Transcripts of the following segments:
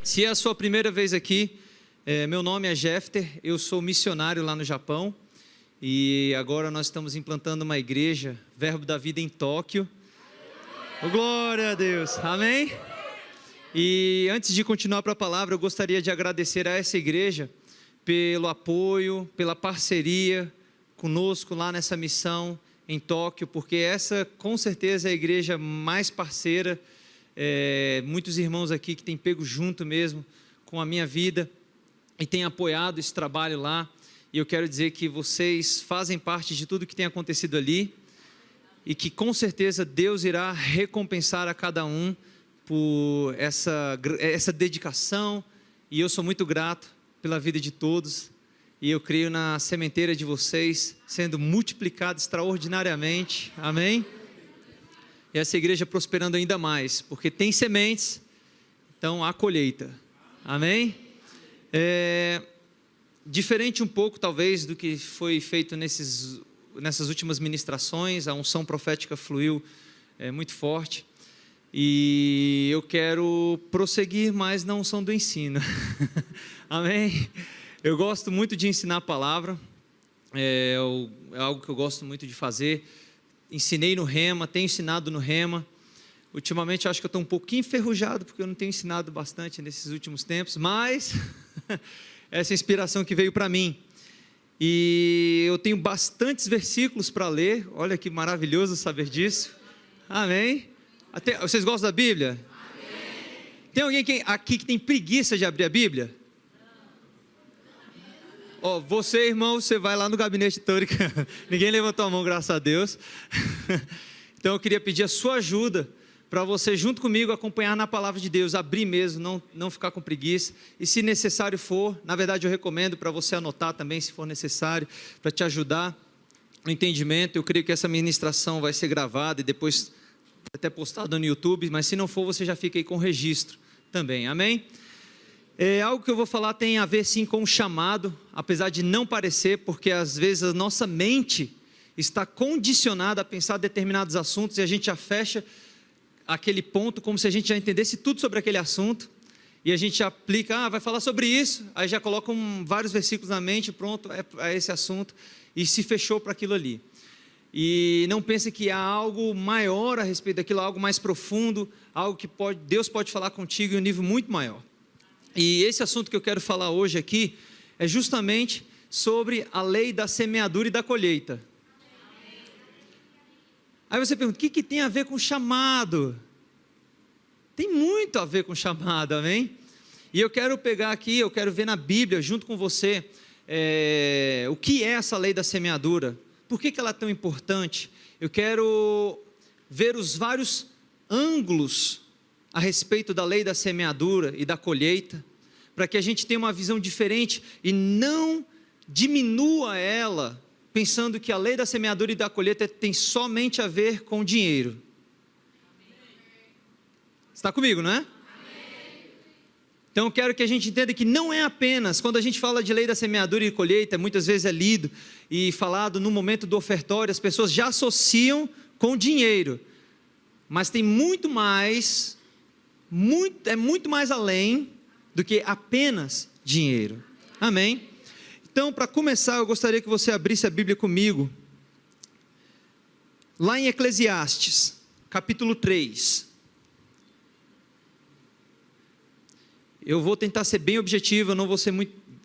Se é a sua primeira vez aqui, meu nome é Jefter, eu sou missionário lá no Japão e agora nós estamos implantando uma igreja, Verbo da Vida, em Tóquio. Oh, glória a Deus, amém? E antes de continuar para a palavra, eu gostaria de agradecer a essa igreja pelo apoio, pela parceria conosco lá nessa missão em Tóquio, porque essa com certeza é a igreja mais parceira. Muitos irmãos aqui que têm pego junto mesmo com a minha vida e têm apoiado esse trabalho lá, e eu quero dizer que vocês fazem parte de tudo que tem acontecido ali, e que com certeza Deus irá recompensar a cada um por essa dedicação, e eu sou muito grato pela vida de todos, e eu creio na sementeira de vocês sendo multiplicada extraordinariamente, amém? E essa igreja prosperando ainda mais, porque tem sementes, então há colheita, amém? Diferente um pouco talvez do que foi feito nessas últimas ministrações, a unção profética fluiu muito forte, e eu quero prosseguir mais na unção do ensino, amém? Eu gosto muito de ensinar a palavra, é algo que eu gosto muito de fazer. Ensinei no Rema, tenho ensinado no Rema. Ultimamente eu acho que eu estou um pouquinho enferrujado, porque eu não tenho ensinado bastante nesses últimos tempos, mas essa inspiração que veio para mim. E eu tenho bastantes versículos para ler, olha que maravilhoso saber disso. Amém? Vocês gostam da Bíblia? Amém. Tem alguém aqui que tem preguiça de abrir a Bíblia? Você, irmão, você vai lá no gabinete teórico. Ninguém levantou a mão, graças a Deus. Então eu queria pedir a sua ajuda para você, junto comigo, acompanhar na palavra de Deus, abrir mesmo, não ficar com preguiça. E se necessário for, na verdade eu recomendo para você anotar também, se for necessário, para te ajudar no entendimento. Eu creio que essa ministração vai ser gravada e depois até postada no YouTube, mas se não for, você já fica aí com registro também, amém? Algo que eu vou falar tem a ver sim com o chamado, apesar de não parecer, porque às vezes a nossa mente está condicionada a pensar determinados assuntos e a gente já fecha aquele ponto como se a gente já entendesse tudo sobre aquele assunto, e a gente já aplica, vai falar sobre isso, aí já coloca vários versículos na mente, pronto, é esse assunto, e se fechou para aquilo ali. E não pense que há algo maior a respeito daquilo, algo mais profundo, algo que Deus pode falar contigo em um nível muito maior. E esse assunto que eu quero falar hoje aqui é justamente sobre a lei da semeadura e da colheita. Aí você pergunta, o que tem a ver com chamado? Tem muito a ver com chamado, amém? E eu quero pegar aqui, eu quero ver na Bíblia, junto com você, o que é essa lei da semeadura? Por que ela é tão importante? Eu quero ver os vários ângulos a respeito da lei da semeadura e da colheita, para que a gente tenha uma visão diferente e não diminua ela, pensando que a lei da semeadura e da colheita tem somente a ver com dinheiro. Está comigo, não é? Então eu quero que a gente entenda que não é apenas, quando a gente fala de lei da semeadura e colheita, muitas vezes é lido e falado no momento do ofertório, as pessoas já associam com dinheiro, mas tem muito mais, muito mais além do que apenas dinheiro, amém? Então, para começar, eu gostaria que você abrisse a Bíblia comigo, lá em Eclesiastes, capítulo 3, eu vou tentar ser bem objetivo, eu não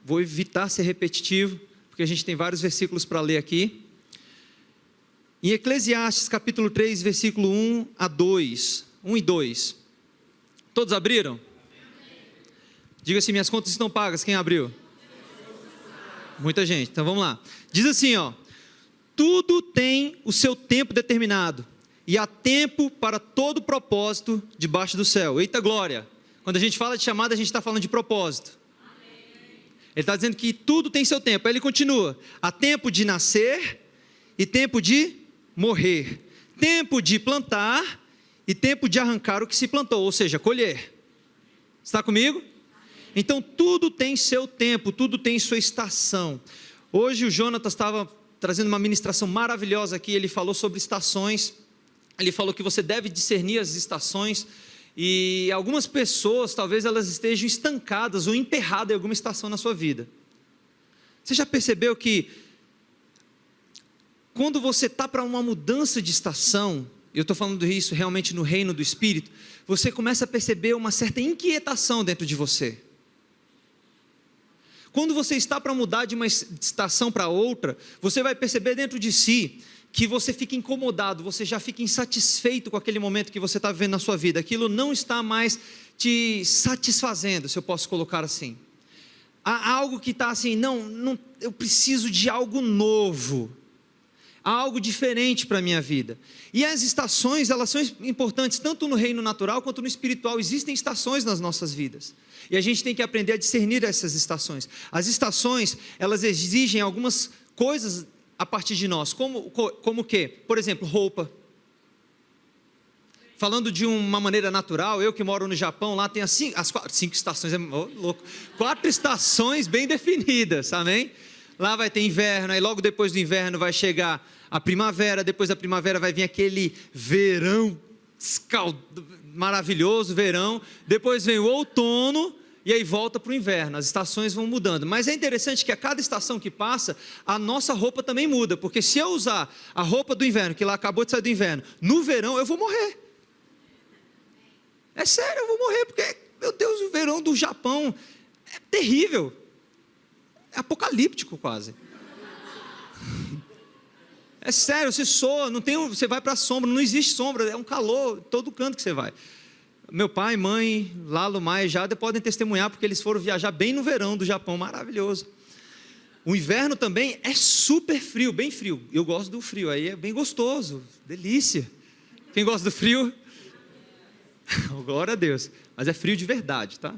vou evitar ser repetitivo, porque a gente tem vários versículos para ler aqui. Em Eclesiastes capítulo 3, versículo 1 a 2, 1 e 2, todos abriram? Diga assim, minhas contas estão pagas, quem abriu? Muita gente, então vamos lá. Diz assim, tudo tem o seu tempo determinado, e há tempo para todo propósito debaixo do céu. Eita glória! Quando a gente fala de chamada, a gente está falando de propósito. Ele está dizendo que tudo tem seu tempo. Aí ele continua, há tempo de nascer e tempo de morrer, tempo de plantar e tempo de arrancar o que se plantou, ou seja, colher. Está comigo? Então tudo tem seu tempo, tudo tem sua estação. Hoje o Jonatas estava trazendo uma ministração maravilhosa aqui, ele falou sobre estações, ele falou que você deve discernir as estações, E algumas pessoas, talvez elas estejam estancadas ou emperradas em alguma estação na sua vida. Você já percebeu que quando você está para uma mudança de estação, eu estou falando isso realmente no reino do Espírito, você começa a perceber uma certa inquietação dentro de você. Quando você está para mudar de uma estação para outra, você vai perceber dentro de si que você fica incomodado, você já fica insatisfeito com aquele momento que você está vivendo na sua vida. Aquilo não está mais te satisfazendo, se eu posso colocar assim. Há algo que está assim, não, eu preciso de algo novo. Há algo diferente para a minha vida. E as estações, elas são importantes tanto no reino natural quanto no espiritual. Existem estações nas nossas vidas. E a gente tem que aprender a discernir essas estações. As estações, elas exigem algumas coisas a partir de nós. Como o quê? Por exemplo, roupa. Falando de uma maneira natural, eu que moro no Japão, lá tem as 5 estações, louco. 4 estações bem definidas, amém? Lá vai ter inverno, aí logo depois do inverno vai chegar a primavera, depois da primavera vai vir aquele verão maravilhoso, verão, depois vem o outono e aí volta para o inverno, as estações vão mudando. Mas é interessante que a cada estação que passa, a nossa roupa também muda, porque se eu usar a roupa do inverno, que lá acabou de sair do inverno, no verão eu vou morrer. É sério, eu vou morrer, porque, meu Deus, o verão do Japão é terrível. É apocalíptico quase. É sério, você soa, você vai para a sombra, não existe sombra, é um calor, todo canto que você vai. Meu pai, mãe, Lalo, Maia, Jada podem testemunhar, porque eles foram viajar bem no verão do Japão, maravilhoso. O inverno também é super frio, bem frio. Eu gosto do frio, aí é bem gostoso, delícia. Quem gosta do frio? Glória a Deus, mas é frio de verdade, tá?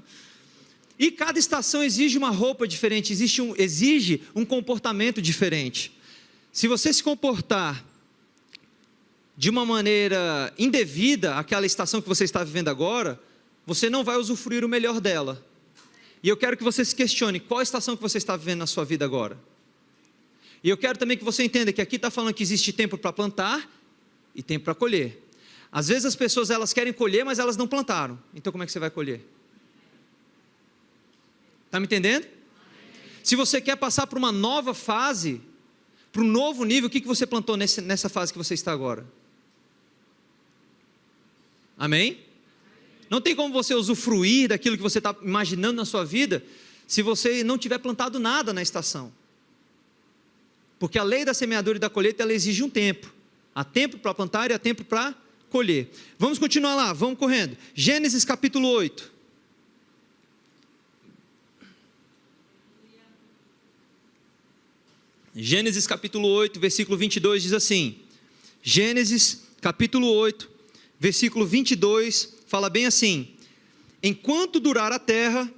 E cada estação exige uma roupa diferente, exige um comportamento diferente. Se você se comportar de uma maneira indevida, aquela estação que você está vivendo agora, você não vai usufruir o melhor dela. E eu quero que você se questione, qual estação que você está vivendo na sua vida agora? E eu quero também que você entenda que aqui está falando que existe tempo para plantar e tempo para colher. Às vezes as pessoas elas querem colher, mas elas não plantaram. Então como é que você vai colher? Está me entendendo? Se você quer passar por uma nova fase, para um novo nível, o que você plantou nessa fase que você está agora? Amém? Não tem como você usufruir daquilo que você está imaginando na sua vida, se você não tiver plantado nada na estação. Porque a lei da semeadura e da colheita, ela exige um tempo. Há tempo para plantar e há tempo para colher. Vamos continuar lá, vamos correndo. Gênesis capítulo 8. Gênesis capítulo 8, versículo 22 diz assim. Gênesis capítulo 8, versículo 22, fala bem assim: enquanto durar a terra,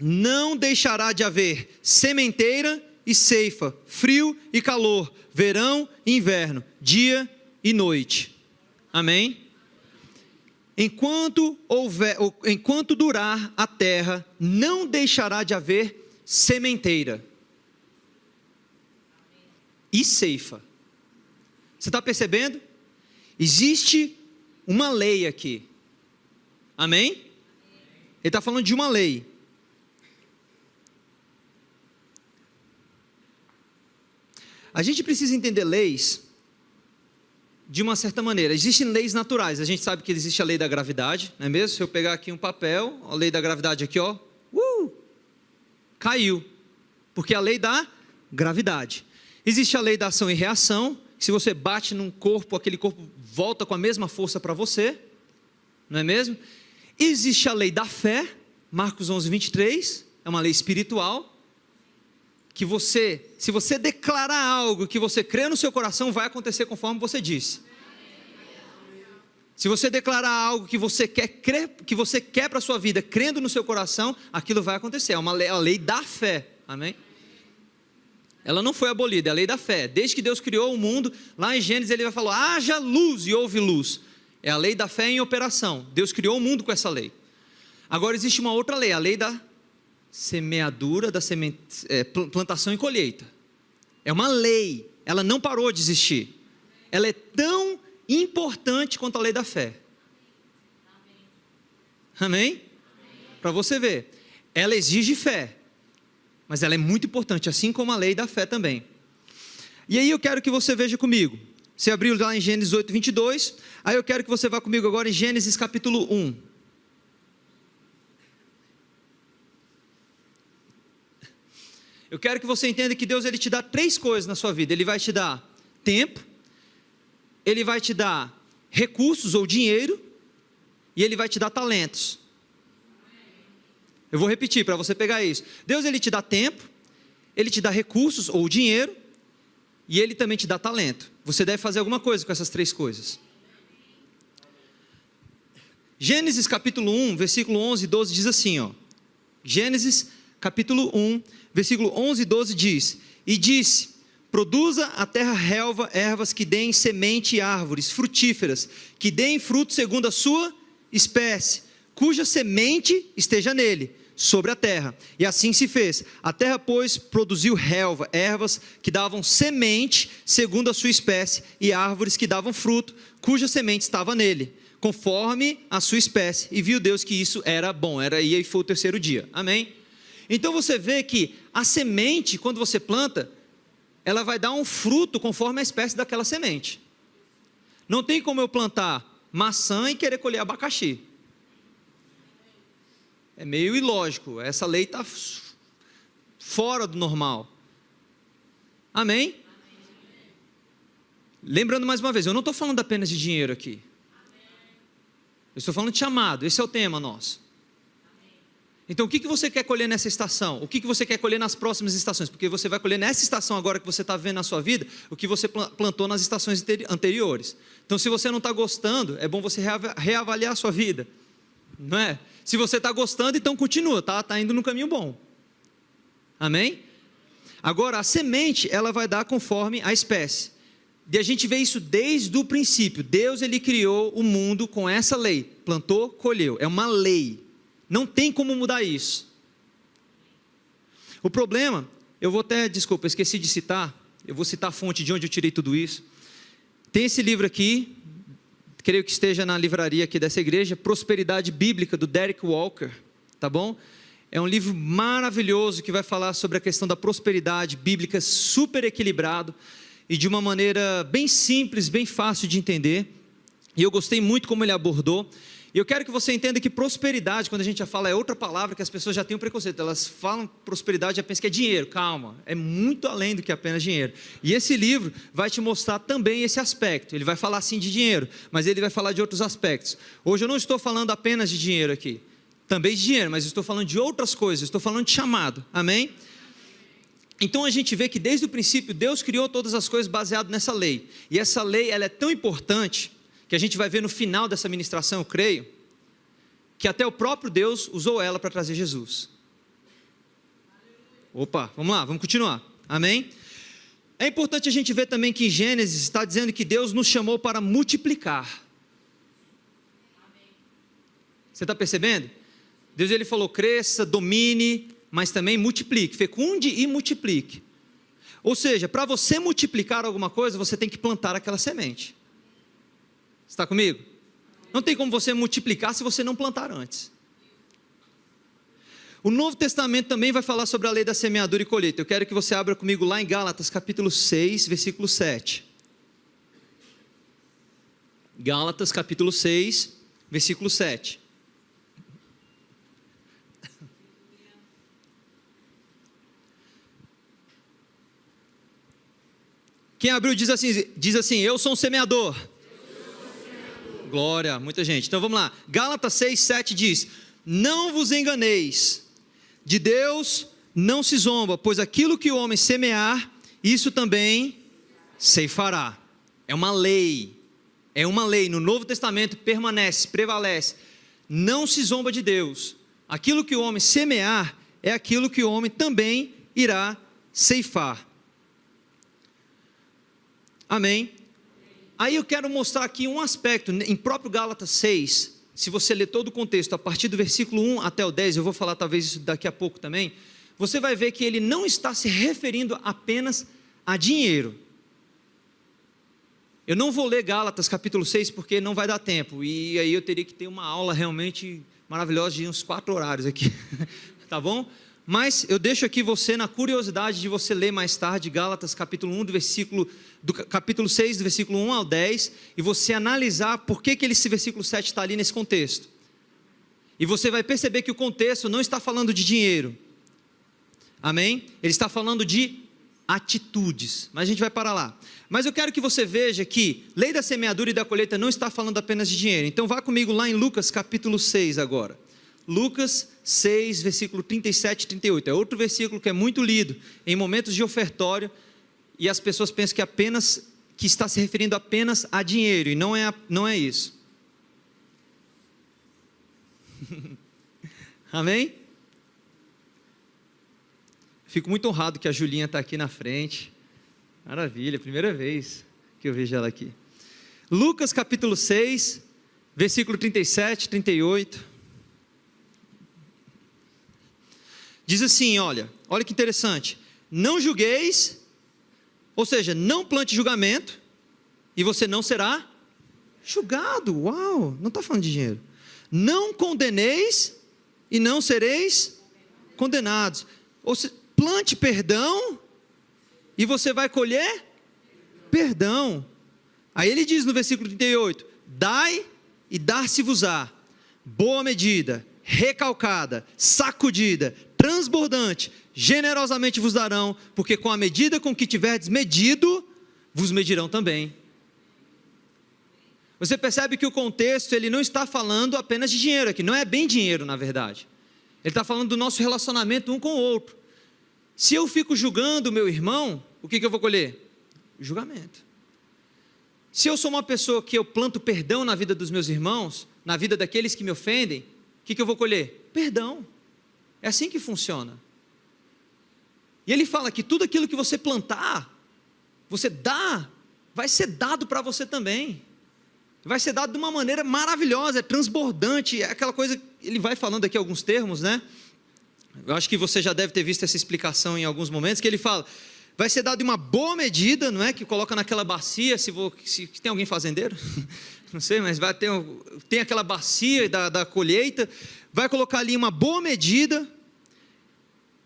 não deixará de haver sementeira e ceifa, frio e calor, verão e inverno, dia e noite. Amém? Enquanto durar a terra, não deixará de haver sementeira e ceifa. Você está percebendo? Existe uma lei aqui. Amém? Ele está falando de uma lei. A gente precisa entender leis de uma certa maneira. Existem leis naturais. A gente sabe que existe a lei da gravidade, não é mesmo? Se eu pegar aqui um papel, a lei da gravidade aqui, ó, caiu. Porque é a lei da gravidade. Existe a lei da ação e reação. Se você bate num corpo, aquele corpo volta com a mesma força para você, não é mesmo? Existe a lei da fé, Marcos 11, 23, é uma lei espiritual, que se você declarar algo que você crê no seu coração, vai acontecer conforme você disse. Se você declarar algo que você quer para a sua vida, crendo no seu coração, aquilo vai acontecer, é a lei da fé, amém? Ela não foi abolida, é a lei da fé. Desde que Deus criou o mundo, lá em Gênesis ele vai falar, haja luz e houve luz. É a lei da fé em operação. Deus criou o mundo com essa lei. Agora existe uma outra lei, a lei da semeadura, plantação e colheita. É uma lei, ela não parou de existir. Ela é tão importante quanto a lei da fé. Amém? Para você ver, ela exige fé, mas ela é muito importante, assim como a lei da fé também. E aí eu quero que você veja comigo, você abriu lá em Gênesis 8, 22, aí eu quero que você vá comigo agora em Gênesis capítulo 1. Eu quero que você entenda que Deus ele te dá 3 coisas na sua vida. Ele vai te dar tempo, Ele vai te dar recursos ou dinheiro, e Ele vai te dar talentos. Eu vou repetir para você pegar isso. Deus ele te dá tempo, Ele te dá recursos ou dinheiro, e Ele também te dá talento. Você deve fazer alguma coisa com essas 3 coisas. Gênesis capítulo 1, versículo 11 e 12 diz assim, ó. Gênesis capítulo 1, versículo 11 e 12 diz: E disse, produza a terra relva, ervas que deem semente e árvores frutíferas, que deem fruto segundo a sua espécie, cuja semente esteja nele, sobre a terra. E assim se fez. A terra, pois, produziu relva, ervas que davam semente segundo a sua espécie, e árvores que davam fruto, cuja semente estava nele, conforme a sua espécie. E viu Deus que isso era bom. E aí foi o 3º dia. Amém? Então você vê que a semente, quando você planta, ela vai dar um fruto conforme a espécie daquela semente. Não tem como eu plantar maçã e querer colher abacaxi. É meio ilógico, essa lei está fora do normal. Amém? Lembrando mais uma vez, eu não estou falando apenas de dinheiro aqui. Eu estou falando de chamado, esse é o tema nosso. Então o que você quer colher nessa estação? O que você quer colher nas próximas estações? Porque você vai colher nessa estação agora que você está vendo na sua vida, o que você plantou nas estações anteriores. Então se você não está gostando, é bom você reavaliar a sua vida. Não é? Se você está gostando, então continua, tá indo no caminho bom. Amém? Agora a semente, ela vai dar conforme a espécie. E a gente vê isso desde o princípio. Deus ele criou o mundo com essa lei. Plantou, colheu. É uma lei. Não tem como mudar isso. O problema, desculpa, esqueci de citar, eu vou citar a fonte de onde eu tirei tudo isso. Tem esse livro aqui, creio que esteja na livraria aqui dessa igreja, Prosperidade Bíblica, do Derek Walker, tá bom? É um livro maravilhoso que vai falar sobre a questão da prosperidade bíblica, super equilibrado e de uma maneira bem simples, bem fácil de entender. E eu gostei muito como ele abordou. E eu quero que você entenda que prosperidade, quando a gente já fala, é outra palavra que as pessoas já têm um preconceito. Elas falam prosperidade e já pensam que é dinheiro. Calma, é muito além do que apenas dinheiro. E esse livro vai te mostrar também esse aspecto. Ele vai falar sim de dinheiro, mas ele vai falar de outros aspectos. Hoje eu não estou falando apenas de dinheiro aqui. Também de dinheiro, mas eu estou falando de outras coisas. Estou falando de chamado. Amém? Então a gente vê que desde o princípio Deus criou todas as coisas baseado nessa lei. E essa lei ela é tão importante que a gente vai ver no final dessa ministração, eu creio, que até o próprio Deus usou ela para trazer Jesus. Opa, vamos lá, vamos continuar. Amém? É importante a gente ver também que em Gênesis está dizendo que Deus nos chamou para multiplicar. Você está percebendo? Deus ele falou, cresça, domine, mas também multiplique, fecunde e multiplique. Ou seja, para você multiplicar alguma coisa, você tem que plantar aquela semente. Está comigo? Não tem como você multiplicar se você não plantar antes. O Novo Testamento também vai falar sobre a lei da semeadura e colheita. Eu quero que você abra comigo lá em Gálatas capítulo 6, versículo 7. Gálatas capítulo 6, versículo 7. Quem abriu diz assim, eu sou um semeador. Glória, muita gente. Então vamos lá. Gálatas 6, 7 diz, não vos enganeis, de Deus não se zomba, pois aquilo que o homem semear, isso também ceifará. É uma lei, no Novo Testamento permanece, prevalece. Não se zomba de Deus. Aquilo que o homem semear, é aquilo que o homem também irá ceifar. Amém? Aí eu quero mostrar aqui um aspecto, em próprio Gálatas 6, se você ler todo o contexto, a partir do versículo 1 até o 10, eu vou falar talvez isso daqui a pouco também, você vai ver que ele não está se referindo apenas a dinheiro. Eu não vou ler Gálatas capítulo 6 porque não vai dar tempo, e aí eu teria que ter uma aula realmente maravilhosa de uns 4 horários aqui, tá bom? Mas eu deixo aqui você na curiosidade de você ler mais tarde Gálatas capítulo 1, do capítulo 6, do versículo 1 ao 10, e você analisar por que esse versículo 7 está ali nesse contexto. E você vai perceber que o contexto não está falando de dinheiro, amém? Ele está falando de atitudes, mas a gente vai parar lá. Mas eu quero que você veja que lei da semeadura e da colheita não está falando apenas de dinheiro. Então vá comigo lá em Lucas capítulo 6 agora. Lucas 6, versículo 37 e 38, é outro versículo que é muito lido em momentos de ofertório, e as pessoas pensam que está se referindo apenas a dinheiro, e não é isso. Amém? Fico muito honrado que a Julinha está aqui na frente, maravilha, primeira vez que eu vejo ela aqui. Lucas capítulo 6, versículo 37 e 38, diz assim, olha que interessante, não julgueis, ou seja, não plante julgamento, e você não será julgado. Uau, não está falando de dinheiro. Não condeneis, e não sereis condenados. Ou seja, plante perdão, e você vai colher perdão. Aí ele diz no versículo 38, dai e dar-se-vos-á, boa medida, recalcada, sacudida, transbordante, generosamente vos darão, porque com a medida com que tiverdes medido, vos medirão também. Você percebe que o contexto, ele não está falando apenas de dinheiro aqui, não é bem dinheiro na verdade, ele está falando do nosso relacionamento um com o outro. Se eu fico julgando o meu irmão, o que eu vou colher? Julgamento. Se eu sou uma pessoa que eu planto perdão na vida dos meus irmãos, na vida daqueles que me ofendem, o que eu vou colher? Perdão. É assim que funciona. E ele fala que tudo aquilo que você plantar, você dá, vai ser dado para você também. Vai ser dado de uma maneira maravilhosa, é transbordante, é aquela coisa, ele vai falando aqui alguns termos, né? Eu acho que você já deve ter visto essa explicação em alguns momentos, que ele fala, vai ser dado de uma boa medida, não é? Que coloca naquela bacia, se tem alguém fazendeiro? Não sei, mas tem aquela bacia da colheita, vai colocar ali uma boa medida,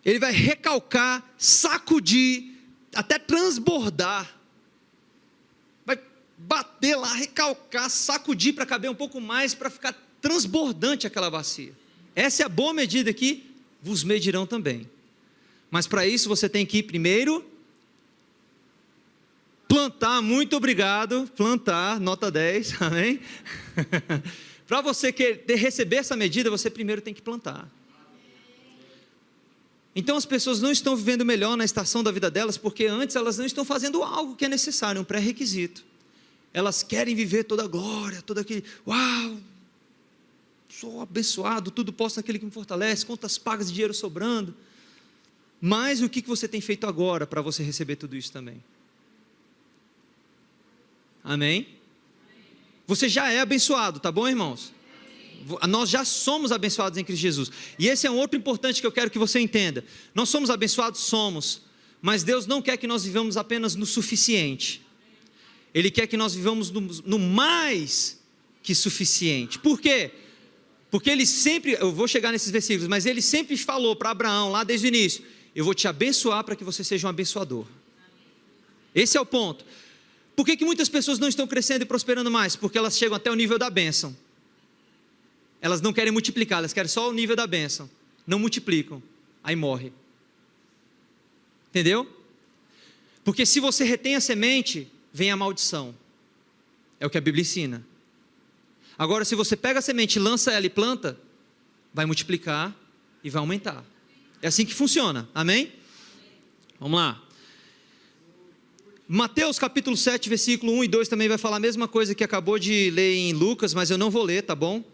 ele vai recalcar, sacudir, até transbordar, vai bater lá, recalcar, sacudir para caber um pouco mais, para ficar transbordante aquela bacia. Essa é a boa medida que vos medirão também. Mas para isso você tem que primeiro plantar, muito obrigado, plantar, nota 10, amém? Para você receber essa medida, você primeiro tem que plantar. Então as pessoas não estão vivendo melhor na estação da vida delas, porque antes elas não estão fazendo algo que é necessário, um pré-requisito. Elas querem viver toda a glória, todo aquele, uau, sou abençoado, tudo posso naquele que me fortalece, contas pagas de dinheiro sobrando. Mas o que você tem feito agora para você receber tudo isso também? Amém? Você já é abençoado, tá bom, irmãos? Nós já somos abençoados em Cristo Jesus. E esse é um outro importante que eu quero que você entenda. Nós somos abençoados, somos, mas Deus não quer que nós vivamos apenas no suficiente. Ele quer que nós vivamos no mais que suficiente. Por quê? Porque ele sempre, eu vou chegar nesses versículos, mas ele sempre falou para Abraão, lá desde o início, eu vou te abençoar para que você seja um abençoador. Esse é o ponto. Por que muitas pessoas não estão crescendo e prosperando mais? Porque elas chegam até o nível da bênção. Elas não querem multiplicar, elas querem só o nível da bênção. Não multiplicam, aí morre. Entendeu? Porque se você retém a semente, vem a maldição. É o que a Bíblia ensina. Agora, se você pega a semente, lança ela e planta, vai multiplicar e vai aumentar. É assim que funciona, amém? Vamos lá. Mateus capítulo 7, versículo 1 e 2 também vai falar a mesma coisa que acabou de ler em Lucas, mas eu não vou ler, tá bom?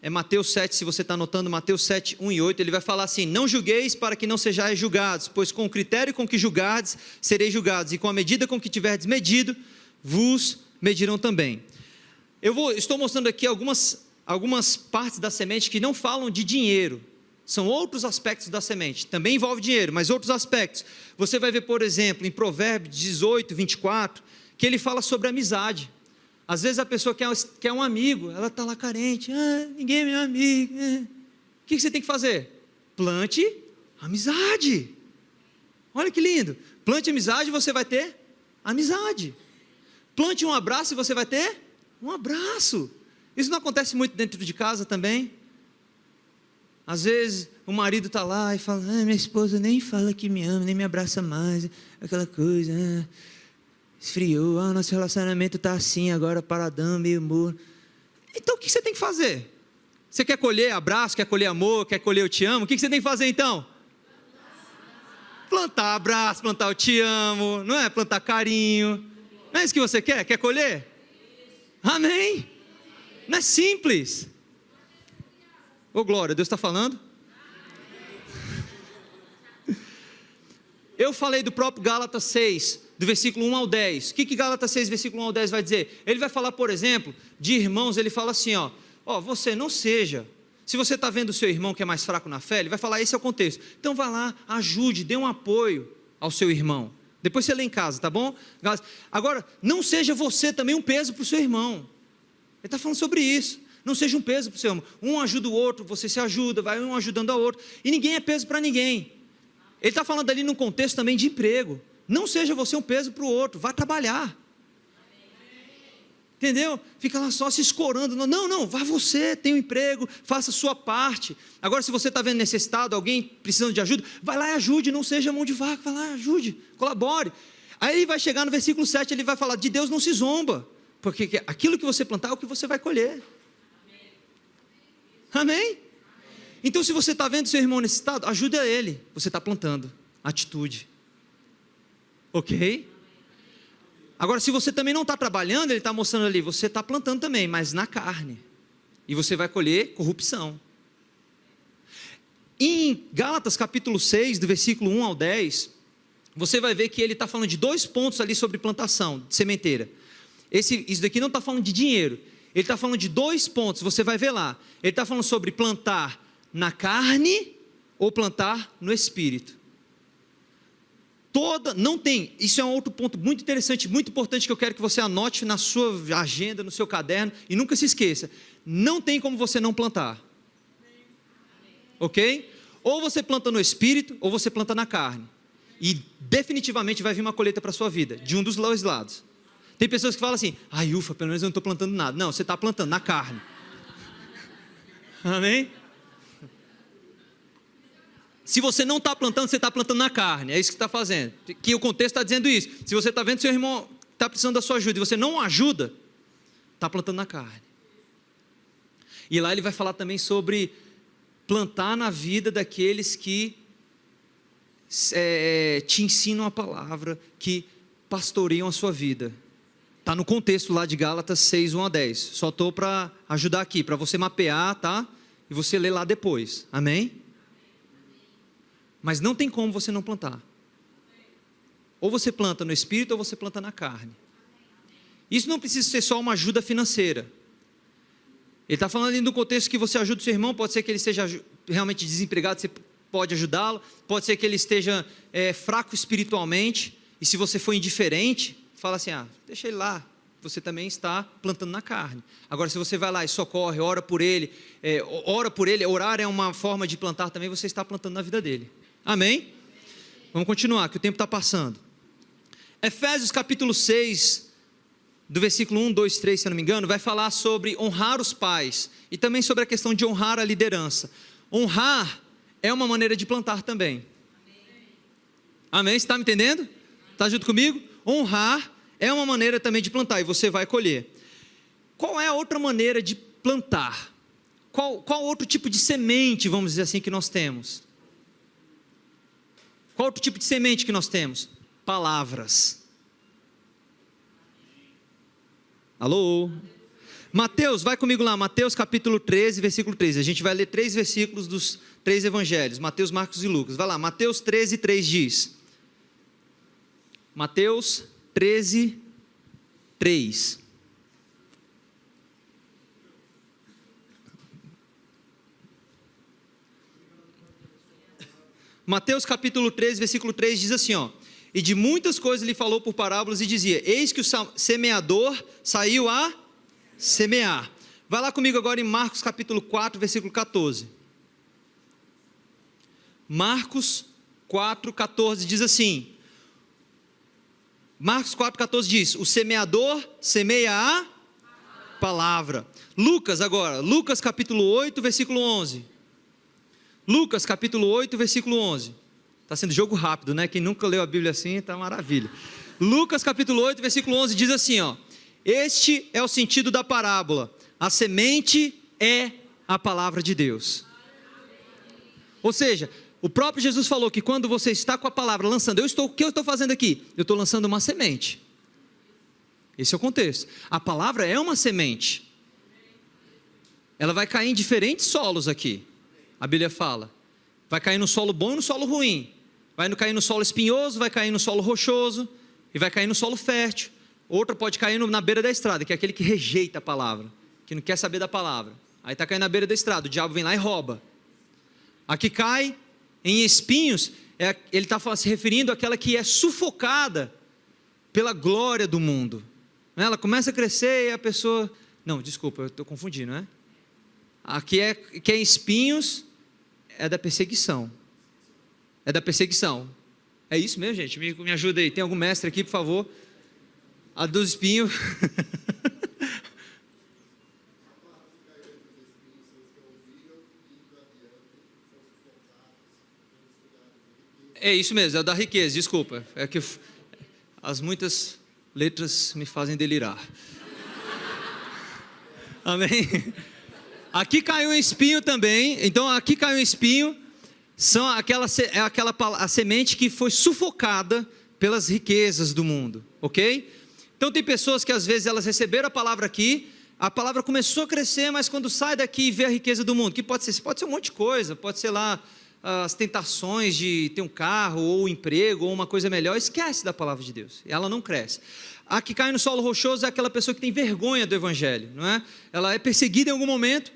É Mateus 7, se você está anotando, Mateus 7, 1 e 8, ele vai falar assim, não julgueis para que não sejais julgados, pois com o critério com que julgardes, sereis julgados, e com a medida com que tiverdes medido, vos medirão também. Estou mostrando aqui algumas partes da semente que não falam de dinheiro, são outros aspectos da semente, também envolve dinheiro, mas outros aspectos. Você vai ver, por exemplo, em Provérbios 18, 24, que ele fala sobre amizade. Às vezes a pessoa quer um amigo, ela está lá carente, ninguém é meu amigo, O que você tem que fazer? Plante amizade. Olha que lindo. Plante amizade e você vai ter amizade. Plante um abraço e você vai ter um abraço. Isso não acontece muito dentro de casa também? Às vezes o marido está lá e fala, minha esposa nem fala que me ama, nem me abraça mais, aquela coisa, esfriou, nosso relacionamento está assim agora, paradão, meio morno. Então o que você tem que fazer? Você quer colher abraço, quer colher amor, quer colher eu te amo? O que você tem que fazer então? Plantar abraço, plantar eu te amo, não é? Plantar carinho. Não é isso que você quer? Quer colher? Amém? Não é simples. Ô glória, Deus está falando? Eu falei do próprio Gálatas 6, do versículo 1 ao 10. O que Gálatas 6, versículo 1 ao 10 vai dizer? Ele vai falar, por exemplo, de irmãos, ele fala assim, você não seja, se você está vendo o seu irmão que é mais fraco na fé, ele vai falar, esse é o contexto. Então vá lá, ajude, dê um apoio ao seu irmão. Depois você lê em casa, tá bom? Agora, não seja você também um peso para o seu irmão. Ele está falando sobre isso. Não seja um peso para o seu irmão. Um ajuda o outro, você se ajuda, vai um ajudando ao outro. E ninguém é peso para ninguém. Ele está falando ali num contexto também de emprego. Não seja você um peso para o outro, vá trabalhar. Entendeu? Fica lá só se escorando. Não, vá você, tem um emprego, faça a sua parte. Agora, se você está vendo necessitado, alguém precisando de ajuda, vai lá e ajude, não seja mão de vaca, vai lá, ajude, colabore. Aí ele vai chegar no versículo 7, ele vai falar, de Deus não se zomba, porque aquilo que você plantar é o que você vai colher. Amém? Então, se você está vendo seu irmão necessitado, ajude a ele, você está plantando atitude. Ok? Agora, se você também não está trabalhando, ele está mostrando ali, você está plantando também, mas na carne. E você vai colher corrupção. Em Gálatas capítulo 6, do versículo 1 ao 10, você vai ver que ele está falando de 2 pontos ali sobre plantação de sementeira. Isso daqui não está falando de dinheiro. Ele está falando de 2 pontos, você vai ver lá. Ele está falando sobre plantar na carne ou plantar no espírito. Não tem, isso é um outro ponto muito interessante, muito importante que eu quero que você anote na sua agenda, no seu caderno e nunca se esqueça. Não tem como você não plantar. Ok? Ou você planta no espírito ou você planta na carne. E definitivamente vai vir uma colheita para a sua vida, de um dos dois lados. Tem pessoas que falam assim, ufa, pelo menos eu não estou plantando nada. Não, você está plantando na carne. Amém? Se você não está plantando, você está plantando na carne. É isso que está fazendo. Que o contexto está dizendo isso. Se você está vendo seu irmão está precisando da sua ajuda e você não ajuda, está plantando na carne. E lá ele vai falar também sobre plantar na vida daqueles que te ensinam a palavra, que pastoreiam a sua vida. Está no contexto lá de Gálatas 6, 1 a 10. Só estou para ajudar aqui, para você mapear, tá? E você ler lá depois. Amém? Mas não tem como você não plantar. Ou você planta no espírito ou você planta na carne. Isso não precisa ser só uma ajuda financeira. Ele está falando ali no contexto que você ajuda o seu irmão, pode ser que ele esteja realmente desempregado, você pode ajudá-lo, pode ser que ele esteja fraco espiritualmente, e se você for indiferente, fala assim, deixa ele lá, você também está plantando na carne. Agora, se você vai lá e socorre, ora por ele, orar é uma forma de plantar também, você está plantando na vida dele. Amém? Vamos continuar, que o tempo está passando. Efésios capítulo 6, do versículo 1, 2, 3, se eu não me engano, vai falar sobre honrar os pais, e também sobre a questão de honrar a liderança. Honrar é uma maneira de plantar também. Amém? Você está me entendendo? Está junto comigo? Honrar é uma maneira também de plantar, e você vai colher. Qual é a outra maneira de plantar? Qual outro tipo de semente, vamos dizer assim, que nós temos? Qual outro tipo de semente que nós temos? Palavras. Alô? Mateus, vai comigo lá, Mateus capítulo 13, versículo 13. A gente vai ler 3 versículos dos 3 evangelhos, Mateus, Marcos e Lucas. Vai lá, Mateus 13, 3 diz. Mateus 13, 3. Mateus capítulo 13, versículo 3 diz assim, e de muitas coisas lhe falou por parábolas e dizia, eis que o semeador saiu a semear. Vai lá comigo agora em Marcos capítulo 4, versículo 14. Marcos 4,14 diz assim, Marcos 4,14 diz, o semeador semeia a palavra. Lucas agora, Lucas capítulo 8, versículo 11. Lucas capítulo 8, versículo 11. Está sendo jogo rápido, né? Quem nunca leu a Bíblia assim, está maravilha. Lucas capítulo 8, versículo 11 diz assim, ó. Este é o sentido da parábola. A semente é a palavra de Deus. Ou seja, o próprio Jesus falou que quando você está com a palavra lançando, o que eu estou fazendo aqui? Eu estou lançando uma semente. Esse é o contexto. A palavra é uma semente. Ela vai cair em diferentes solos aqui. A Bíblia fala. Vai cair no solo bom e no solo ruim. Vai cair no solo espinhoso, vai cair no solo rochoso e vai cair no solo fértil. Outra pode cair na beira da estrada, que é aquele que rejeita a palavra, que não quer saber da palavra. Aí está caindo na beira da estrada, o diabo vem lá e rouba. A que cai em espinhos, ele está se referindo àquela que é sufocada pela glória do mundo. Ela começa a crescer e a pessoa... Não, desculpa, eu estou confundindo, né? A que é espinhos é da perseguição. É da perseguição. É isso mesmo, gente? Me ajuda aí. Tem algum mestre aqui, por favor? A dos espinhos. É isso mesmo, é o da riqueza, desculpa. É que as muitas letras me fazem delirar. Amém? Aqui caiu um espinho também. Então aqui caiu um espinho. A semente que foi sufocada pelas riquezas do mundo, ok? Então tem pessoas que às vezes elas receberam a palavra aqui, a palavra começou a crescer, mas quando sai daqui e vê a riqueza do mundo, que pode ser um monte de coisa, pode ser lá as tentações de ter um carro, ou um emprego, ou uma coisa melhor, esquece da palavra de Deus, ela não cresce. A que cai no solo rochoso é aquela pessoa que tem vergonha do evangelho, não é? Ela é perseguida em algum momento,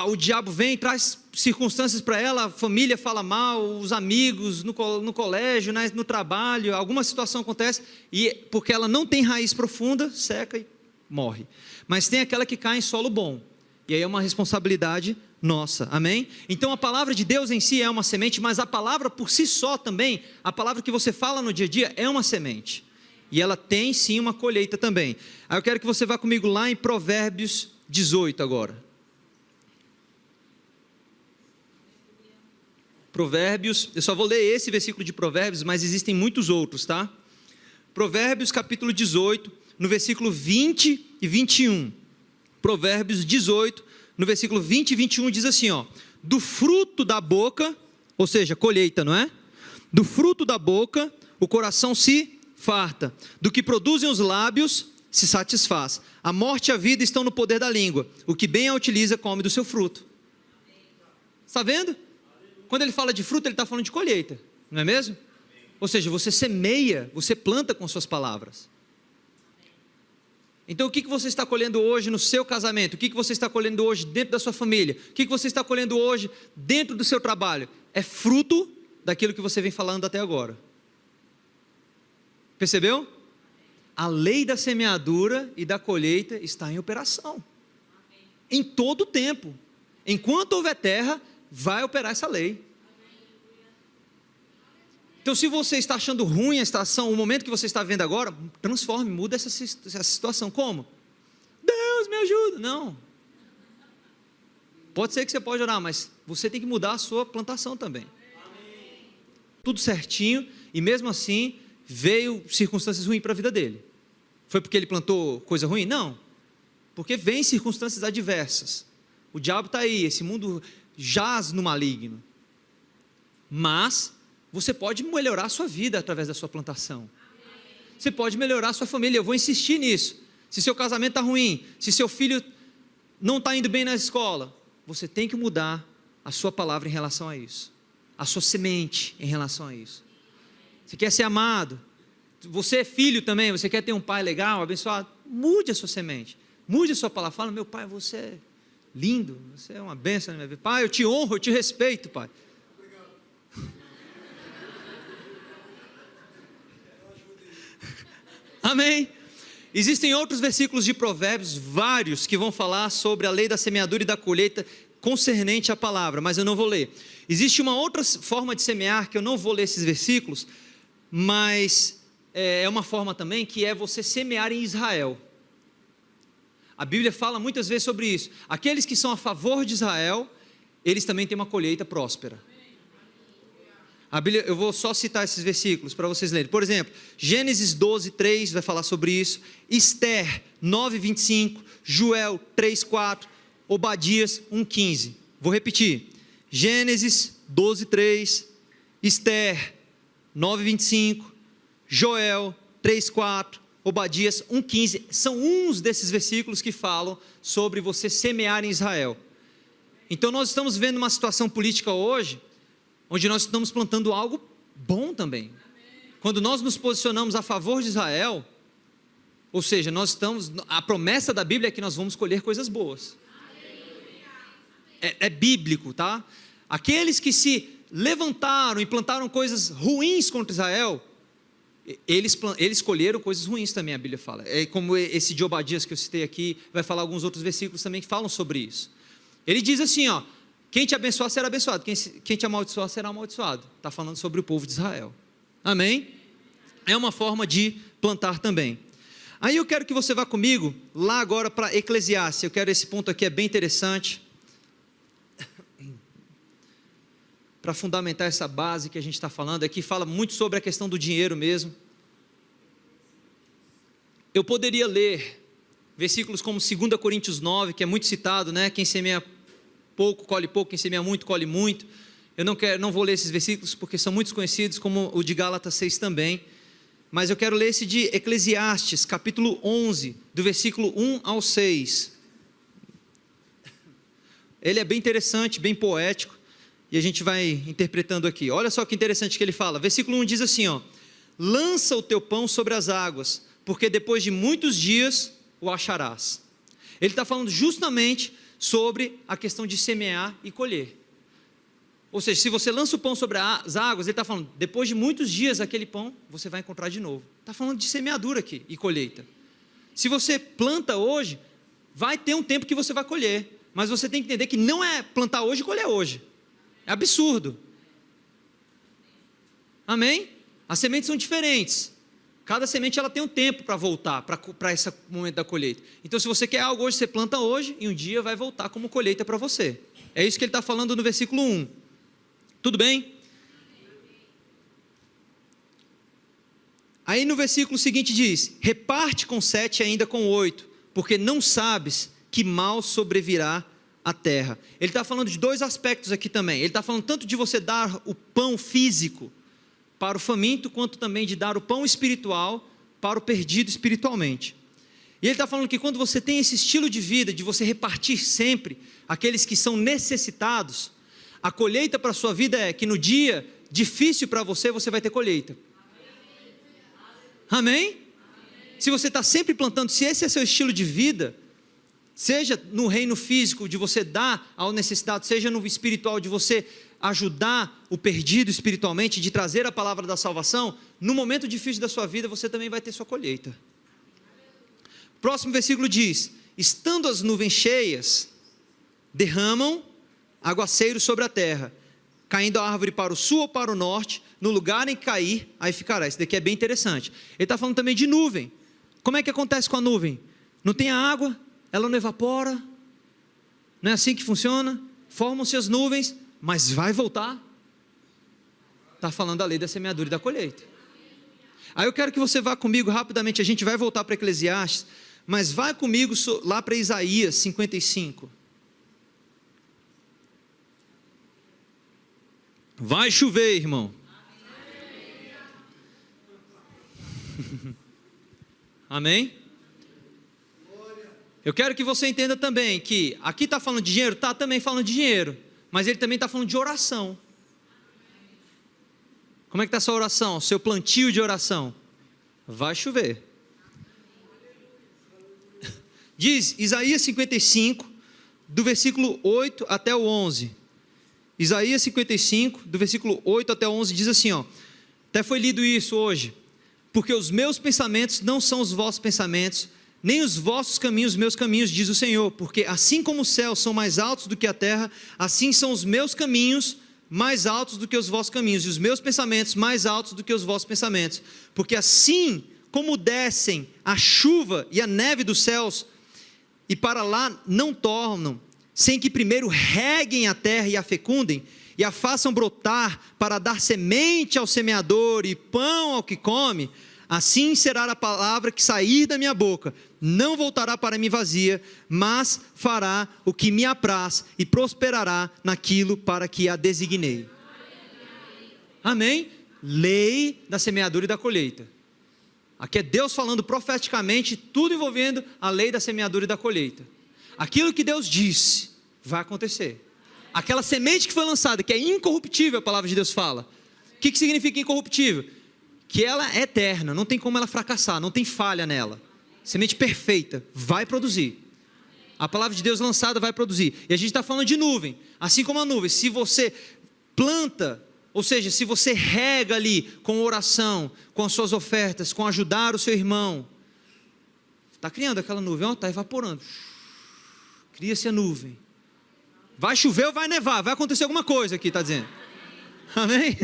o diabo vem e traz circunstâncias para ela, a família fala mal, os amigos no colégio, no trabalho, alguma situação acontece, e porque ela não tem raiz profunda, seca e morre. Mas tem aquela que cai em solo bom, e aí é uma responsabilidade nossa, amém? Então a palavra de Deus em si é uma semente, mas a palavra por si só também, a palavra que você fala no dia a dia é uma semente, e ela tem sim uma colheita também. Aí eu quero que você vá comigo lá em Provérbios 18 agora. Provérbios, eu só vou ler esse versículo de Provérbios, mas existem muitos outros, tá? Provérbios capítulo 18, no versículo 20 e 21. Provérbios 18, no versículo 20 e 21 diz assim, ó: do fruto da boca, ou seja, colheita, não é? Do fruto da boca, o coração se farta, do que produzem os lábios, se satisfaz. A morte e a vida estão no poder da língua, o que bem a utiliza come do seu fruto. Está vendo? Quando ele fala de fruto, ele está falando de colheita, não é mesmo? Ou seja, você semeia, você planta com suas palavras. Então o que você está colhendo hoje no seu casamento? O que você está colhendo hoje dentro da sua família? O que você está colhendo hoje dentro do seu trabalho? É fruto daquilo que você vem falando até agora. Percebeu? A lei da semeadura e da colheita está em operação. Em todo o tempo. Enquanto houver terra, vai operar essa lei. Então se você está achando ruim a estação, o momento que você está vendo agora, transforme, muda essa situação. Como? Deus me ajuda. Não. Pode ser que você pode orar, mas você tem que mudar a sua plantação também. Tudo certinho, e mesmo assim, veio circunstâncias ruins para a vida dele. Foi porque ele plantou coisa ruim? Não. Porque vem circunstâncias adversas. O diabo está aí, esse mundo jaz no maligno, mas você pode melhorar a sua vida através da sua plantação, você pode melhorar a sua família. Eu vou insistir nisso. Se seu casamento está ruim, se seu filho não está indo bem na escola, você tem que mudar a sua palavra em relação a isso, a sua semente em relação a isso. Você quer ser amado, você é filho também, você quer ter um pai legal, abençoado, mude a sua semente, mude a sua palavra. Fala: meu pai, você é lindo, você é uma bênção na minha vida. Pai, eu te honro, eu te respeito, pai. Obrigado. Amém. Existem outros versículos de Provérbios, vários, que vão falar sobre a lei da semeadura e da colheita, concernente à palavra, mas eu não vou ler. Existe uma outra forma de semear, que eu não vou ler esses versículos, mas é uma forma também, que é você semear em Israel. A Bíblia fala muitas vezes sobre isso. Aqueles que são a favor de Israel, eles também têm uma colheita próspera. A Bíblia, eu vou só citar esses versículos para vocês lerem. Por exemplo, Gênesis 12, 3 vai falar sobre isso. Esther 9, 25. Joel 3, 4. Obadias 1, 15. Vou repetir. Gênesis 12, 3. Esther 9, 25. Joel 3, 4. Obadias 1, 15. São uns desses versículos que falam sobre você semear em Israel. Então nós estamos vendo uma situação política hoje, onde nós estamos plantando algo bom também. Quando nós nos posicionamos a favor de Israel, ou seja, a promessa da Bíblia é que nós vamos colher coisas boas. É bíblico, tá? Aqueles que se levantaram e plantaram coisas ruins contra Israel, eles colheram coisas ruins também, a Bíblia fala. É como esse de Obadias que eu citei aqui, vai falar alguns outros versículos também que falam sobre isso. Ele diz assim, ó: quem te abençoar será abençoado, quem te amaldiçoar será amaldiçoado. Está falando sobre o povo de Israel. Amém? É uma forma de plantar também. Aí eu quero que você vá comigo lá agora para Eclesiastes. Eu quero, esse ponto aqui é bem interessante, para fundamentar essa base que a gente está falando. Aqui fala muito sobre a questão do dinheiro mesmo. Eu poderia ler versículos como 2 Coríntios 9, que é muito citado, né? Quem semeia pouco, colhe pouco, quem semeia muito, colhe muito. Eu não vou ler esses versículos porque são muito conhecidos, como o de Gálatas 6 também. Mas eu quero ler esse de Eclesiastes, capítulo 11, do versículo 1 ao 6. Ele é bem interessante, bem poético, e a gente vai interpretando aqui. Olha só que interessante que ele fala. Versículo 1 diz assim, ó: lança o teu pão sobre as águas, porque depois de muitos dias o acharás. Ele está falando justamente sobre a questão de semear e colher. Ou seja, se você lança o pão sobre as águas, ele está falando, depois de muitos dias aquele pão, você vai encontrar de novo. Está falando de semeadura aqui e colheita. Se você planta hoje, vai ter um tempo que você vai colher, mas você tem que entender que não é plantar hoje e colher hoje. É absurdo. Amém? As sementes são diferentes. Cada semente ela tem um tempo para voltar, para esse momento da colheita. Então, se você quer algo hoje, você planta hoje, e um dia vai voltar como colheita para você. É isso que ele está falando no versículo 1. Tudo bem? Aí no versículo seguinte diz: reparte com 7 ainda com 8, porque não sabes que mal sobrevirá à terra. Ele está falando de dois aspectos aqui também. Ele está falando tanto de você dar o pão físico para o faminto, quanto também de dar o pão espiritual para o perdido espiritualmente. E ele está falando que quando você tem esse estilo de vida, de você repartir sempre aqueles que são necessitados, a colheita para a sua vida é que no dia difícil para você, você vai ter colheita. Amém? Se você está sempre plantando, se esse é seu estilo de vida, seja no reino físico de você dar ao necessitado, seja no espiritual de você ajudar o perdido espiritualmente, de trazer a palavra da salvação, no momento difícil da sua vida, você também vai ter sua colheita. Próximo versículo diz: estando as nuvens cheias, derramam aguaceiros sobre a terra, caindo a árvore para o sul ou para o norte, no lugar em que cair, aí ficará. Isso daqui é bem interessante. Ele está falando também de nuvem. Como é que acontece com a nuvem? Não tem a água, ela não evapora, não é assim que funciona? Formam-se as nuvens, mas vai voltar. Está falando da lei da semeadura e da colheita. Aí eu quero que você vá comigo rapidamente, a gente vai voltar para Eclesiastes, mas vai comigo lá para Isaías 55. Vai chover, irmão. Amém? Eu quero que você entenda também que aqui está falando de dinheiro, está também falando de dinheiro, mas ele também está falando de oração. Como é que está a sua oração? Seu plantio de oração? Vai chover. Diz Isaías 55, do versículo 8 até o 11. Isaías 55, do versículo 8 até 11, diz assim, ó, até foi lido isso hoje: porque os meus pensamentos não são os vossos pensamentos, nem os vossos caminhos, meus caminhos, diz o Senhor, porque assim como os céus são mais altos do que a terra, assim são os meus caminhos mais altos do que os vossos caminhos, e os meus pensamentos mais altos do que os vossos pensamentos, porque assim como descem a chuva e a neve dos céus, e para lá não tornam, sem que primeiro reguem a terra e a fecundem, e a façam brotar para dar semente ao semeador e pão ao que come, assim será a palavra que sair da minha boca, não voltará para mim vazia, mas fará o que me apraz e prosperará naquilo para que a designei. Amém? Lei da semeadura e da colheita. Aqui é Deus falando profeticamente, tudo envolvendo a lei da semeadura e da colheita. Aquilo que Deus disse, vai acontecer. Aquela semente que foi lançada, que é incorruptível, a palavra de Deus fala. O que significa incorruptível? Que ela é eterna, não tem como ela fracassar, não tem falha nela. Semente perfeita, vai produzir. A palavra de Deus lançada vai produzir. E a gente está falando de nuvem, assim como a nuvem. Se você planta, ou seja, se você rega ali com oração, com as suas ofertas, com ajudar o seu irmão, está criando aquela nuvem, está evaporando. Cria-se a nuvem. Vai chover ou vai nevar, vai acontecer alguma coisa aqui, está dizendo. Amém?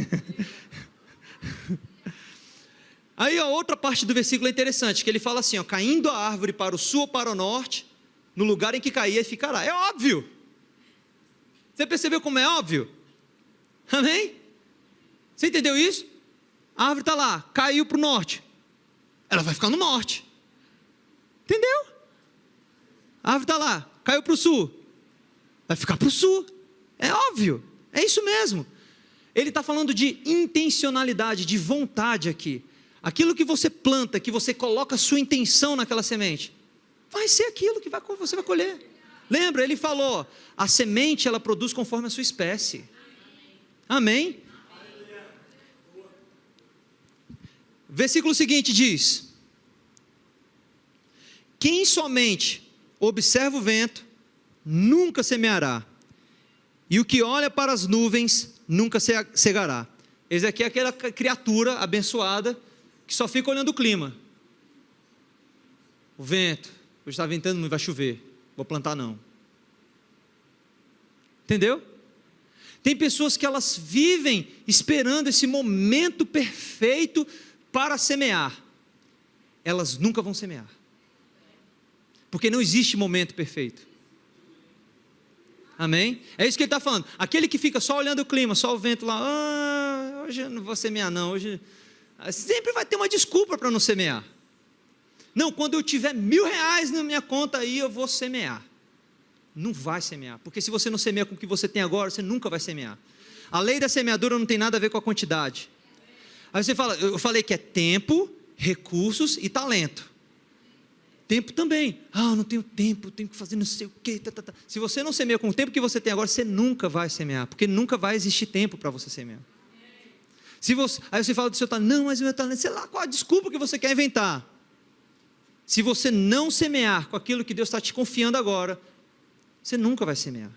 Aí a outra parte do versículo é interessante, que ele fala assim, caindo a árvore para o sul ou para o norte, no lugar em que caía ficará. É óbvio. Você percebeu como é óbvio? Amém? Você entendeu isso? A árvore está lá, caiu para o norte, ela vai ficar no norte. Entendeu? A árvore está lá, caiu para o sul, vai ficar para o sul. É óbvio, é isso mesmo. Ele está falando de intencionalidade, de vontade aqui. Aquilo que você planta, que você coloca a sua intenção naquela semente, vai ser aquilo que você vai colher. Lembra, ele falou, a semente ela produz conforme a sua espécie. Amém? Versículo seguinte diz, quem somente observa o vento, nunca semeará, e o que olha para as nuvens, nunca cegará. Esse aqui é aquela criatura abençoada, que só fica olhando o clima. O vento, hoje está ventando, não vai chover, vou plantar não. Entendeu? Tem pessoas que elas vivem esperando esse momento perfeito para semear. Elas nunca vão semear. Porque não existe momento perfeito. Amém? É isso que ele está falando. Aquele que fica só olhando o clima, só o vento lá, hoje eu não vou semear não, hoje... Sempre vai ter uma desculpa para não semear. Não, quando eu tiver R$1.000 na minha conta aí eu vou semear. Não vai semear, porque se você não semeia com o que você tem agora, você nunca vai semear. A lei da semeadura não tem nada a ver com a quantidade. Aí você fala, eu falei que é tempo, recursos e talento. Tempo também. Não tenho tempo, tenho que fazer não sei o quê. Se você não semeia com o tempo que você tem agora, você nunca vai semear, porque nunca vai existir tempo para você semear. Aí você fala do seu talento, não, mas o meu talento, sei lá qual a desculpa que você quer inventar. Se você não semear com aquilo que Deus está te confiando agora, você nunca vai semear.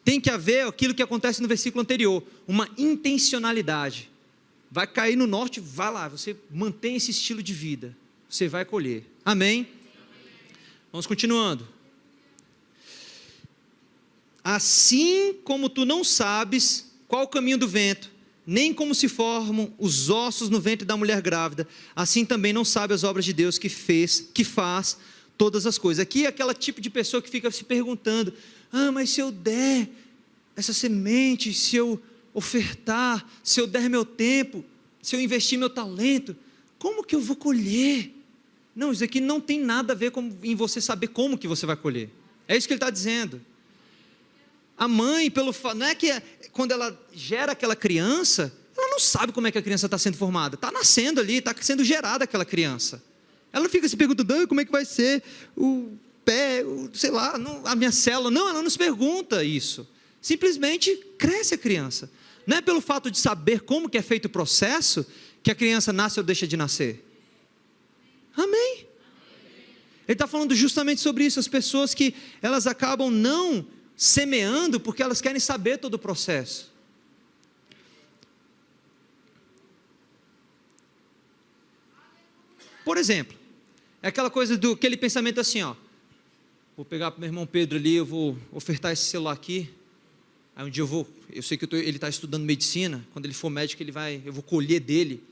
Tem que haver aquilo que acontece no versículo anterior, uma intencionalidade. Vai cair no norte, vai lá, você mantém esse estilo de vida, você vai colher. Amém? Vamos continuando. Assim como tu não sabes qual o caminho do vento, nem como se formam os ossos no ventre da mulher grávida, assim também não sabe as obras de Deus que faz todas as coisas. Aqui é aquela tipo de pessoa que fica se perguntando, mas se eu der essa semente, se eu ofertar, se eu der meu tempo, se eu investir meu talento, como que eu vou colher? Não, isso aqui não tem nada a ver em você saber como que você vai colher. É isso que ele está dizendo. A mãe, não é que quando ela gera aquela criança, ela não sabe como é que a criança está sendo formada. Está nascendo ali, está sendo gerada aquela criança. Ela não fica se perguntando, como é que vai ser o pé, sei lá, a minha célula. Não, ela não se pergunta isso. Simplesmente cresce a criança. Não é pelo fato de saber como que é feito o processo, que a criança nasce ou deixa de nascer. Amém? Ele está falando justamente sobre isso, as pessoas que elas acabam não semeando, porque elas querem saber todo o processo. Por exemplo, É aquela coisa do aquele pensamento assim, ó. Vou pegar para o meu irmão Pedro ali, eu vou ofertar esse celular aqui. Aí um dia eu sei que ele está estudando medicina. Quando ele for médico, eu vou colher dele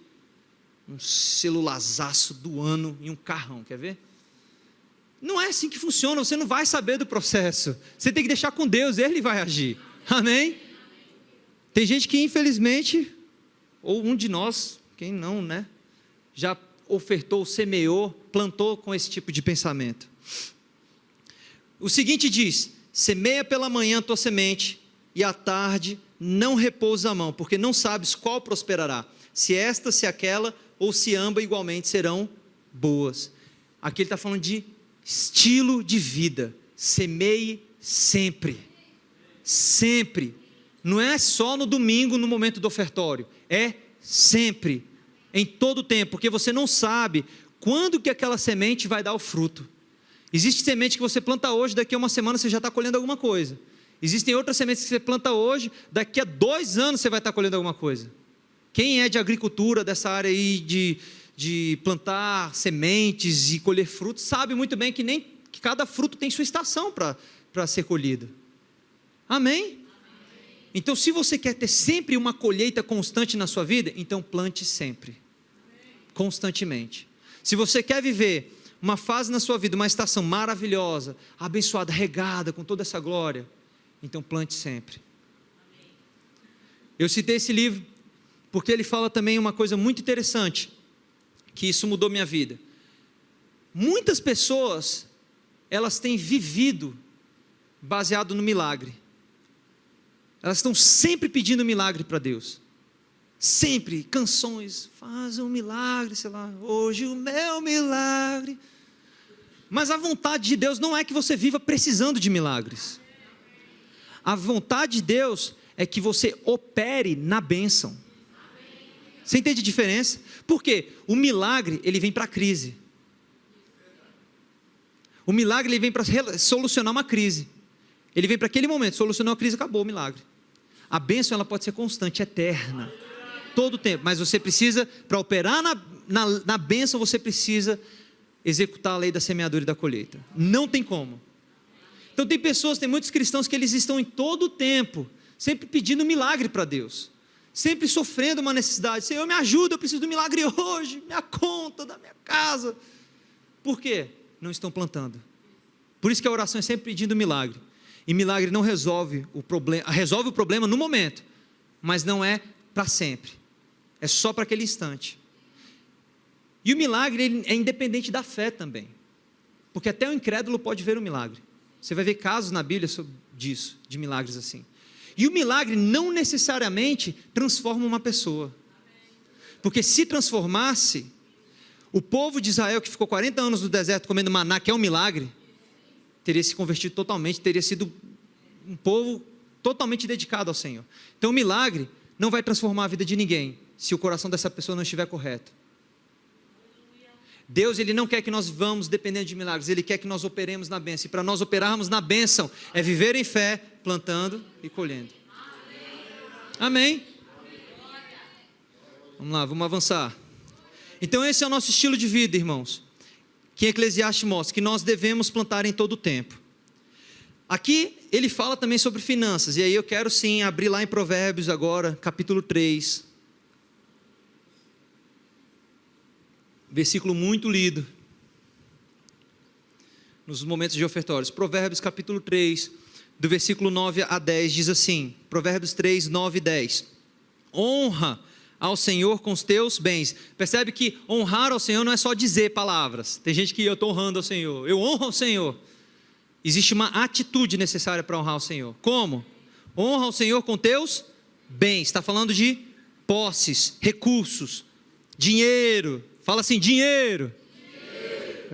um celularzaço do ano e um carrão, quer ver? Não é assim que funciona, você não vai saber do processo. Você tem que deixar com Deus, Ele vai agir. Amém? Tem gente que infelizmente, ou um de nós, quem não, né? Já ofertou, semeou, plantou com esse tipo de pensamento. O seguinte diz: semeia pela manhã a tua semente, e à tarde não repousa a mão, porque não sabes qual prosperará, se esta, se aquela, ou se ambas igualmente serão boas. Aqui ele está falando de estilo de vida. Semeie sempre, sempre. Não é só no domingo, no momento do ofertório, é sempre, em todo o tempo, porque você não sabe quando que aquela semente vai dar o fruto. Existe semente que você planta hoje, daqui a uma semana você já está colhendo alguma coisa. Existem outras sementes que você planta hoje, daqui a 2 anos você vai estar colhendo alguma coisa. Quem é de agricultura, dessa área aí de plantar sementes e colher frutos, sabe muito bem que cada fruto tem sua estação para ser colhido. Amém? Então, se você quer ter sempre uma colheita constante na sua vida, então plante sempre, constantemente. Se você quer viver uma fase na sua vida, uma estação maravilhosa, abençoada, regada com toda essa glória, então plante sempre. Eu citei esse livro porque ele fala também uma coisa muito interessante, que isso mudou minha vida. Muitas pessoas, elas têm vivido baseado no milagre. Elas estão sempre pedindo milagre para Deus. Sempre, canções, faz um milagre, sei lá, hoje o meu milagre. Mas a vontade de Deus não é que você viva precisando de milagres. A vontade de Deus é que você opere na bênção. Você entende a diferença? Porque o milagre, ele vem para a crise. O milagre, ele vem para solucionar uma crise. Ele vem para aquele momento, solucionou a crise, acabou o milagre. A bênção, ela pode ser constante, eterna, todo o tempo. Mas você precisa, para operar na bênção, você precisa executar a lei da semeadura e da colheita. Não tem como. Então tem muitos cristãos que eles estão em todo o tempo, sempre pedindo milagre para Deus. Sempre sofrendo uma necessidade. Senhor, me ajuda, eu preciso do milagre hoje, minha conta, da minha casa. Por quê? Não estão plantando. Por isso que a oração é sempre pedindo milagre. E milagre não resolve o problema no momento, mas não é para sempre. É só para aquele instante. E o milagre ele é independente da fé também. Porque até o incrédulo pode ver o milagre. Você vai ver casos na Bíblia disso, de milagres assim. E o milagre não necessariamente transforma uma pessoa. Porque se transformasse, o povo de Israel que ficou 40 anos no deserto comendo maná, que é um milagre, teria se convertido totalmente, teria sido um povo totalmente dedicado ao Senhor. Então o milagre não vai transformar a vida de ninguém, se o coração dessa pessoa não estiver correto. Deus, Ele não quer que nós vamos dependendo de milagres, Ele quer que nós operemos na bênção, e para nós operarmos na bênção, é viver em fé, plantando e colhendo. Amém? Vamos lá, vamos avançar. Então esse é o nosso estilo de vida, irmãos, que Eclesiastes mostra, que nós devemos plantar em todo o tempo. Aqui ele fala também sobre finanças, e aí eu quero sim abrir lá em Provérbios agora, capítulo 3, versículo muito lido, nos momentos de ofertórios. Provérbios capítulo 3, do versículo 9 a 10, diz assim, Provérbios 3, 9 e 10, honra ao Senhor com os teus bens. Percebe que honrar ao Senhor não é só dizer palavras. Tem gente que eu estou honrando ao Senhor, eu honro ao Senhor. Existe uma atitude necessária para honrar ao Senhor. Como? Honra ao Senhor com teus bens. Está falando de posses, recursos, dinheiro. Fala assim, dinheiro.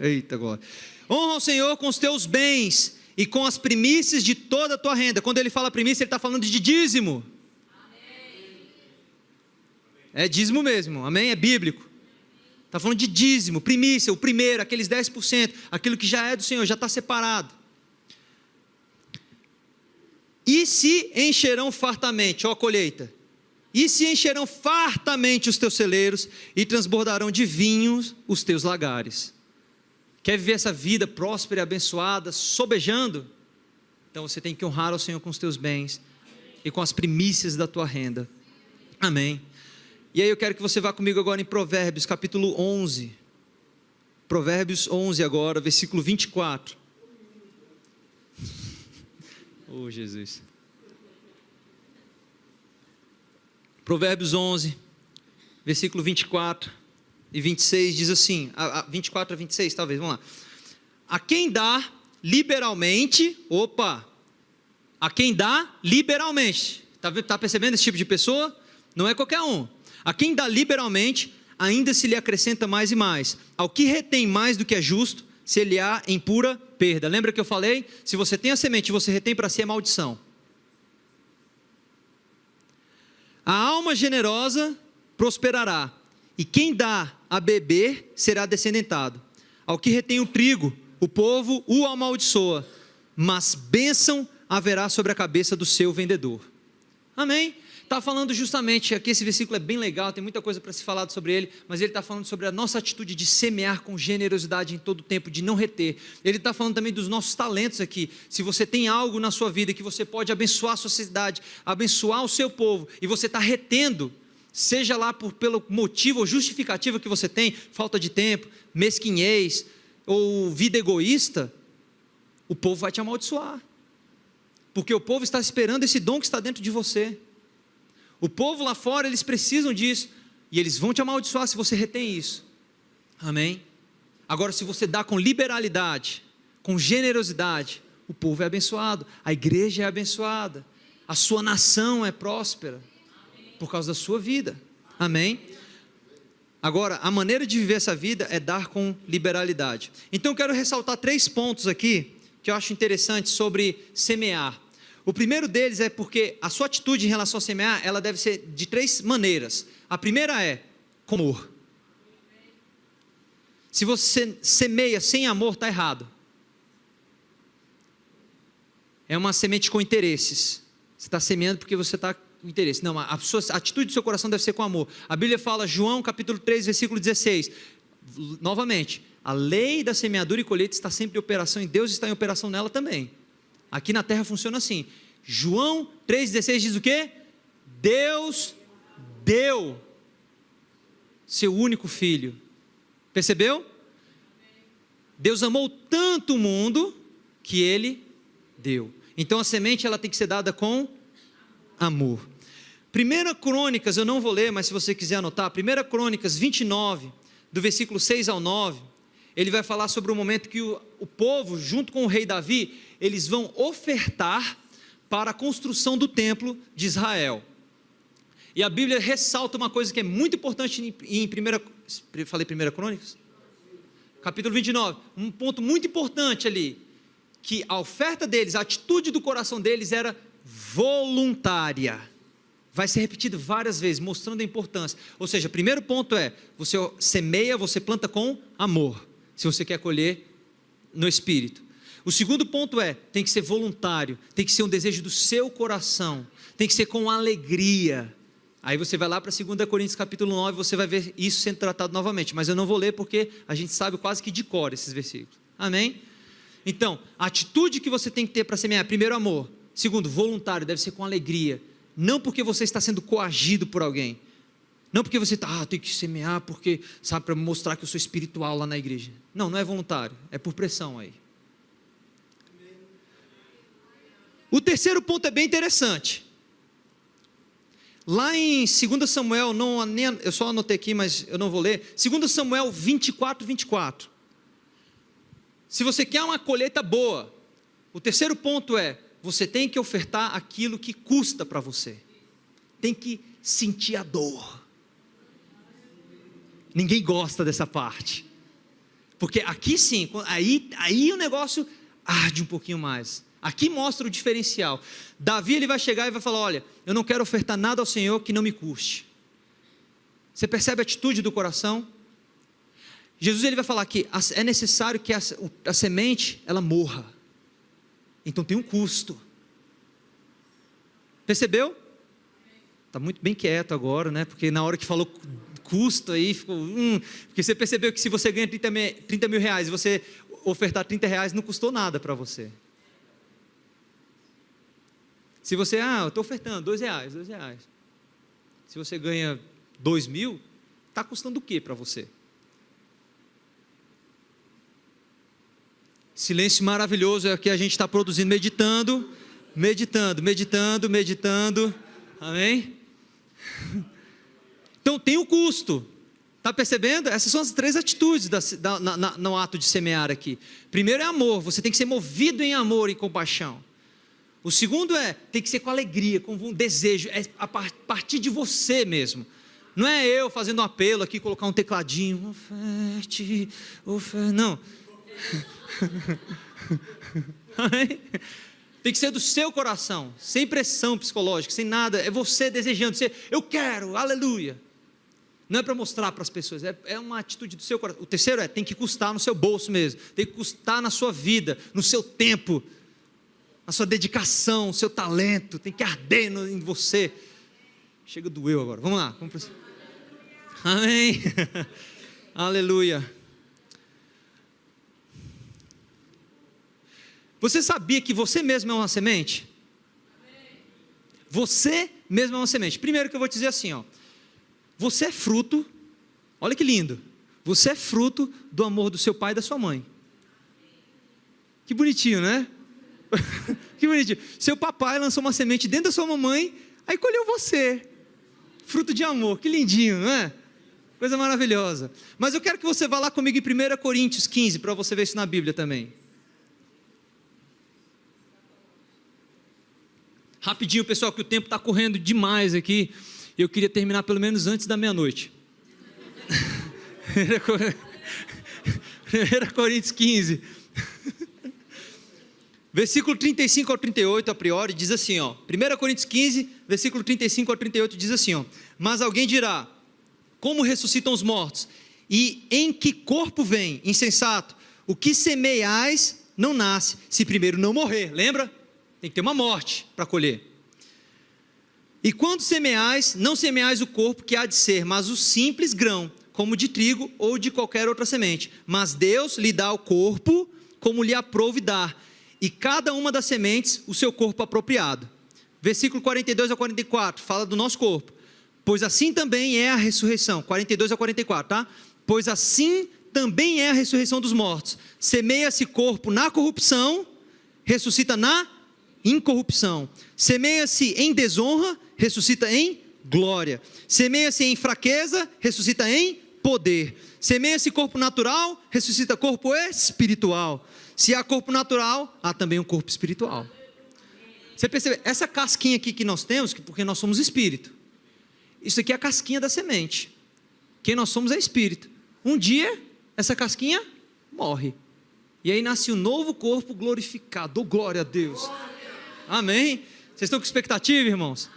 Eita glória. Honra ao Senhor com os teus bens e com as primícias de toda a tua renda. Quando ele fala primícia, ele está falando de dízimo. É dízimo mesmo, amém? É bíblico. Está falando de dízimo, primícia, o primeiro, aqueles 10%, aquilo que já é do Senhor, já está separado. E se encherão fartamente, ó colheita, e se encherão fartamente os teus celeiros, e transbordarão de vinhos os teus lagares. Quer viver essa vida próspera e abençoada, sobejando? Então você tem que honrar ao Senhor com os teus bens e com as primícias da tua renda. Amém. E aí eu quero que você vá comigo agora em Provérbios, capítulo 11. Provérbios 11 agora, versículo 24. Oh, Jesus. Provérbios 11, versículo 24 e 26 diz assim, 24 a 26 talvez, vamos lá. A quem dá liberalmente, a quem dá liberalmente, está percebendo esse tipo de pessoa? Não é qualquer um. A quem dá liberalmente, ainda se lhe acrescenta mais e mais. Ao que retém mais do que é justo, se ele há em pura perda. Lembra que eu falei? Se você tem a semente e você retém para si, é maldição. A alma generosa prosperará, e quem dá a beber será descendentado. Ao que retém o trigo, o povo o amaldiçoa, mas bênção haverá sobre a cabeça do seu vendedor. Amém? Está falando justamente, aqui esse versículo é bem legal, tem muita coisa para se falar sobre ele, mas ele está falando sobre a nossa atitude de semear com generosidade em todo o tempo, de não reter. Ele está falando também dos nossos talentos aqui. Se você tem algo na sua vida que você pode abençoar a sociedade, abençoar o seu povo, e você está retendo, seja lá pelo motivo ou justificativa que você tem, falta de tempo, mesquinhez, ou vida egoísta, o povo vai te amaldiçoar. Porque o povo está esperando esse dom que está dentro de você. O povo lá fora, eles precisam disso, e eles vão te amaldiçoar se você retém isso. Amém? Agora, se você dá com liberalidade, com generosidade, o povo é abençoado, a igreja é abençoada, a sua nação é próspera, por causa da sua vida. Amém? Agora, a maneira de viver essa vida é dar com liberalidade. Então, eu quero ressaltar 3 pontos aqui, que eu acho interessante sobre semear. O primeiro deles é porque a sua atitude em relação a semear, ela deve ser de 3 maneiras. A primeira é com amor. Se você semeia sem amor, está errado. É uma semente com interesses. Você está semeando porque você está com interesse. Não, a atitude do seu coração deve ser com amor. A Bíblia fala, João capítulo 3, versículo 16. Novamente, a lei da semeadura e colheita está sempre em operação e Deus está em operação nela também. Aqui na terra funciona assim. João 3,16 diz o quê? Deus deu seu único filho. Percebeu? Deus amou tanto o mundo que ele deu. Então a semente ela tem que ser dada com amor. 1 Crônicas, eu não vou ler, mas se você quiser anotar, 1 Crônicas 29, do versículo 6 ao 9, ele vai falar sobre o momento que o povo, junto com o rei Davi, eles vão ofertar para a construção do templo de Israel. E a Bíblia ressalta uma coisa que é muito importante em 1 Crônicas? Capítulo 29, um ponto muito importante ali, que a oferta deles, a atitude do coração deles era voluntária. Vai ser repetido várias vezes, mostrando a importância. Ou seja, o primeiro ponto é, você semeia, você planta com amor, se você quer colher no Espírito. O segundo ponto é, tem que ser voluntário, tem que ser um desejo do seu coração, tem que ser com alegria. Aí você vai lá para 2 Coríntios capítulo 9, você vai ver isso sendo tratado novamente, mas eu não vou ler porque a gente sabe quase que de cor esses versículos. Amém? Então, a atitude que você tem que ter para semear, primeiro amor, segundo, voluntário, deve ser com alegria, não porque você está sendo coagido por alguém, não porque você está, tem que semear porque, sabe, para mostrar que eu sou espiritual lá na igreja. Não, não é voluntário, é por pressão aí. O terceiro ponto é bem interessante. Lá em 2 Samuel, eu só anotei aqui, mas eu não vou ler. 2 Samuel 24, 24. Se você quer uma colheita boa, o terceiro ponto é, você tem que ofertar aquilo que custa para você. Tem que sentir a dor. Ninguém gosta dessa parte. Porque aqui sim, aí o negócio arde um pouquinho mais. Aqui mostra o diferencial. Davi ele vai chegar e vai falar, olha, eu não quero ofertar nada ao Senhor que não me custe. Você percebe a atitude do coração? Jesus ele vai falar que é necessário que a semente ela morra. Então tem um custo. Percebeu? Está muito bem quieto agora, né? Porque na hora que falou custo aí, ficou, porque você percebeu que se você ganha 30 mil reais e você ofertar 30 reais, não custou nada para você. Se você, eu estou ofertando 2 reais. Se você ganha 2 mil, está custando o que para você? Silêncio maravilhoso é o que a gente está produzindo, meditando. Amém? Então tem o custo. Está percebendo? Essas são as 3 atitudes no ato de semear aqui. Primeiro é amor, você tem que ser movido em amor e compaixão. O segundo tem que ser com alegria, com um desejo, é a partir de você mesmo. Não é eu fazendo um apelo aqui, colocar um tecladinho, oferte, não. Tem que ser do seu coração, sem pressão psicológica, sem nada, é você desejando, eu quero, aleluia. Não é para mostrar para as pessoas, é uma atitude do seu coração. O terceiro tem que custar no seu bolso mesmo, tem que custar na sua vida, no seu tempo, na sua dedicação, no seu talento, tem que arder em você. Chega, doeu agora, vamos lá. Amém. Aleluia. Você sabia que você mesmo é uma semente? Você mesmo é uma semente. Primeiro que eu vou te dizer assim, você é fruto, olha que lindo, você é fruto do amor do seu pai e da sua mãe. Que bonitinho, né? Que bonitinho. Seu papai lançou uma semente dentro da sua mamãe, aí colheu você. Fruto de amor, que lindinho, não é? Coisa maravilhosa. Mas eu quero que você vá lá comigo em 1 Coríntios 15, para você ver isso na Bíblia também. Rapidinho, pessoal, que o tempo está correndo demais aqui. Eu queria terminar pelo menos antes da meia-noite. 1 Coríntios 15. Versículo 35 ao 38, a priori, diz assim, 1 Coríntios 15, versículo 35 ao 38, diz assim, mas alguém dirá, como ressuscitam os mortos? E em que corpo vem? Insensato, o que semeais não nasce, se primeiro não morrer, lembra? Tem que ter uma morte para colher. E quando semeais, não semeais o corpo que há de ser, mas o simples grão, como de trigo ou de qualquer outra semente. Mas Deus lhe dá o corpo como lhe aprouve dar, e cada uma das sementes o seu corpo apropriado. Versículo 42 a 44, fala do nosso corpo. Pois assim também é a ressurreição, 42 a 44, tá? Pois assim também é a ressurreição dos mortos. Semeia-se corpo na corrupção, ressuscita na incorrupção. Semeia-se em desonra, ressuscita em glória. Semeia-se em fraqueza, ressuscita em poder. Semeia-se corpo natural, ressuscita corpo espiritual. Se há corpo natural, há também um corpo espiritual. Você percebe? Essa casquinha aqui que nós temos, porque nós somos espírito. Isso aqui é a casquinha da semente. Quem nós somos é espírito. Um dia, essa casquinha morre. E aí nasce um novo corpo glorificado. Oh, glória a Deus. Amém? Vocês estão com expectativa, irmãos?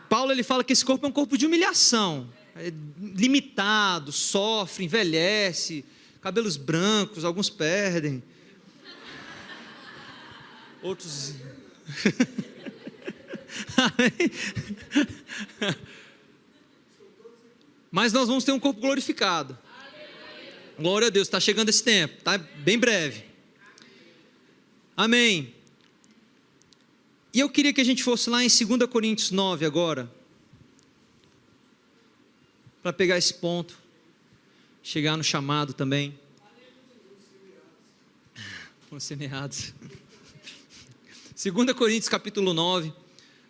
Paulo ele fala que esse corpo é um corpo de humilhação. É limitado, sofre, envelhece. Cabelos brancos, alguns perdem. Outros... Mas nós vamos ter um corpo glorificado. Glória a Deus, está chegando esse tempo, está bem breve. Amém. E eu queria que a gente fosse lá em 2 Coríntios 9 agora, para pegar esse ponto, chegar no chamado também. Fomos semeados. 2 Coríntios capítulo 9,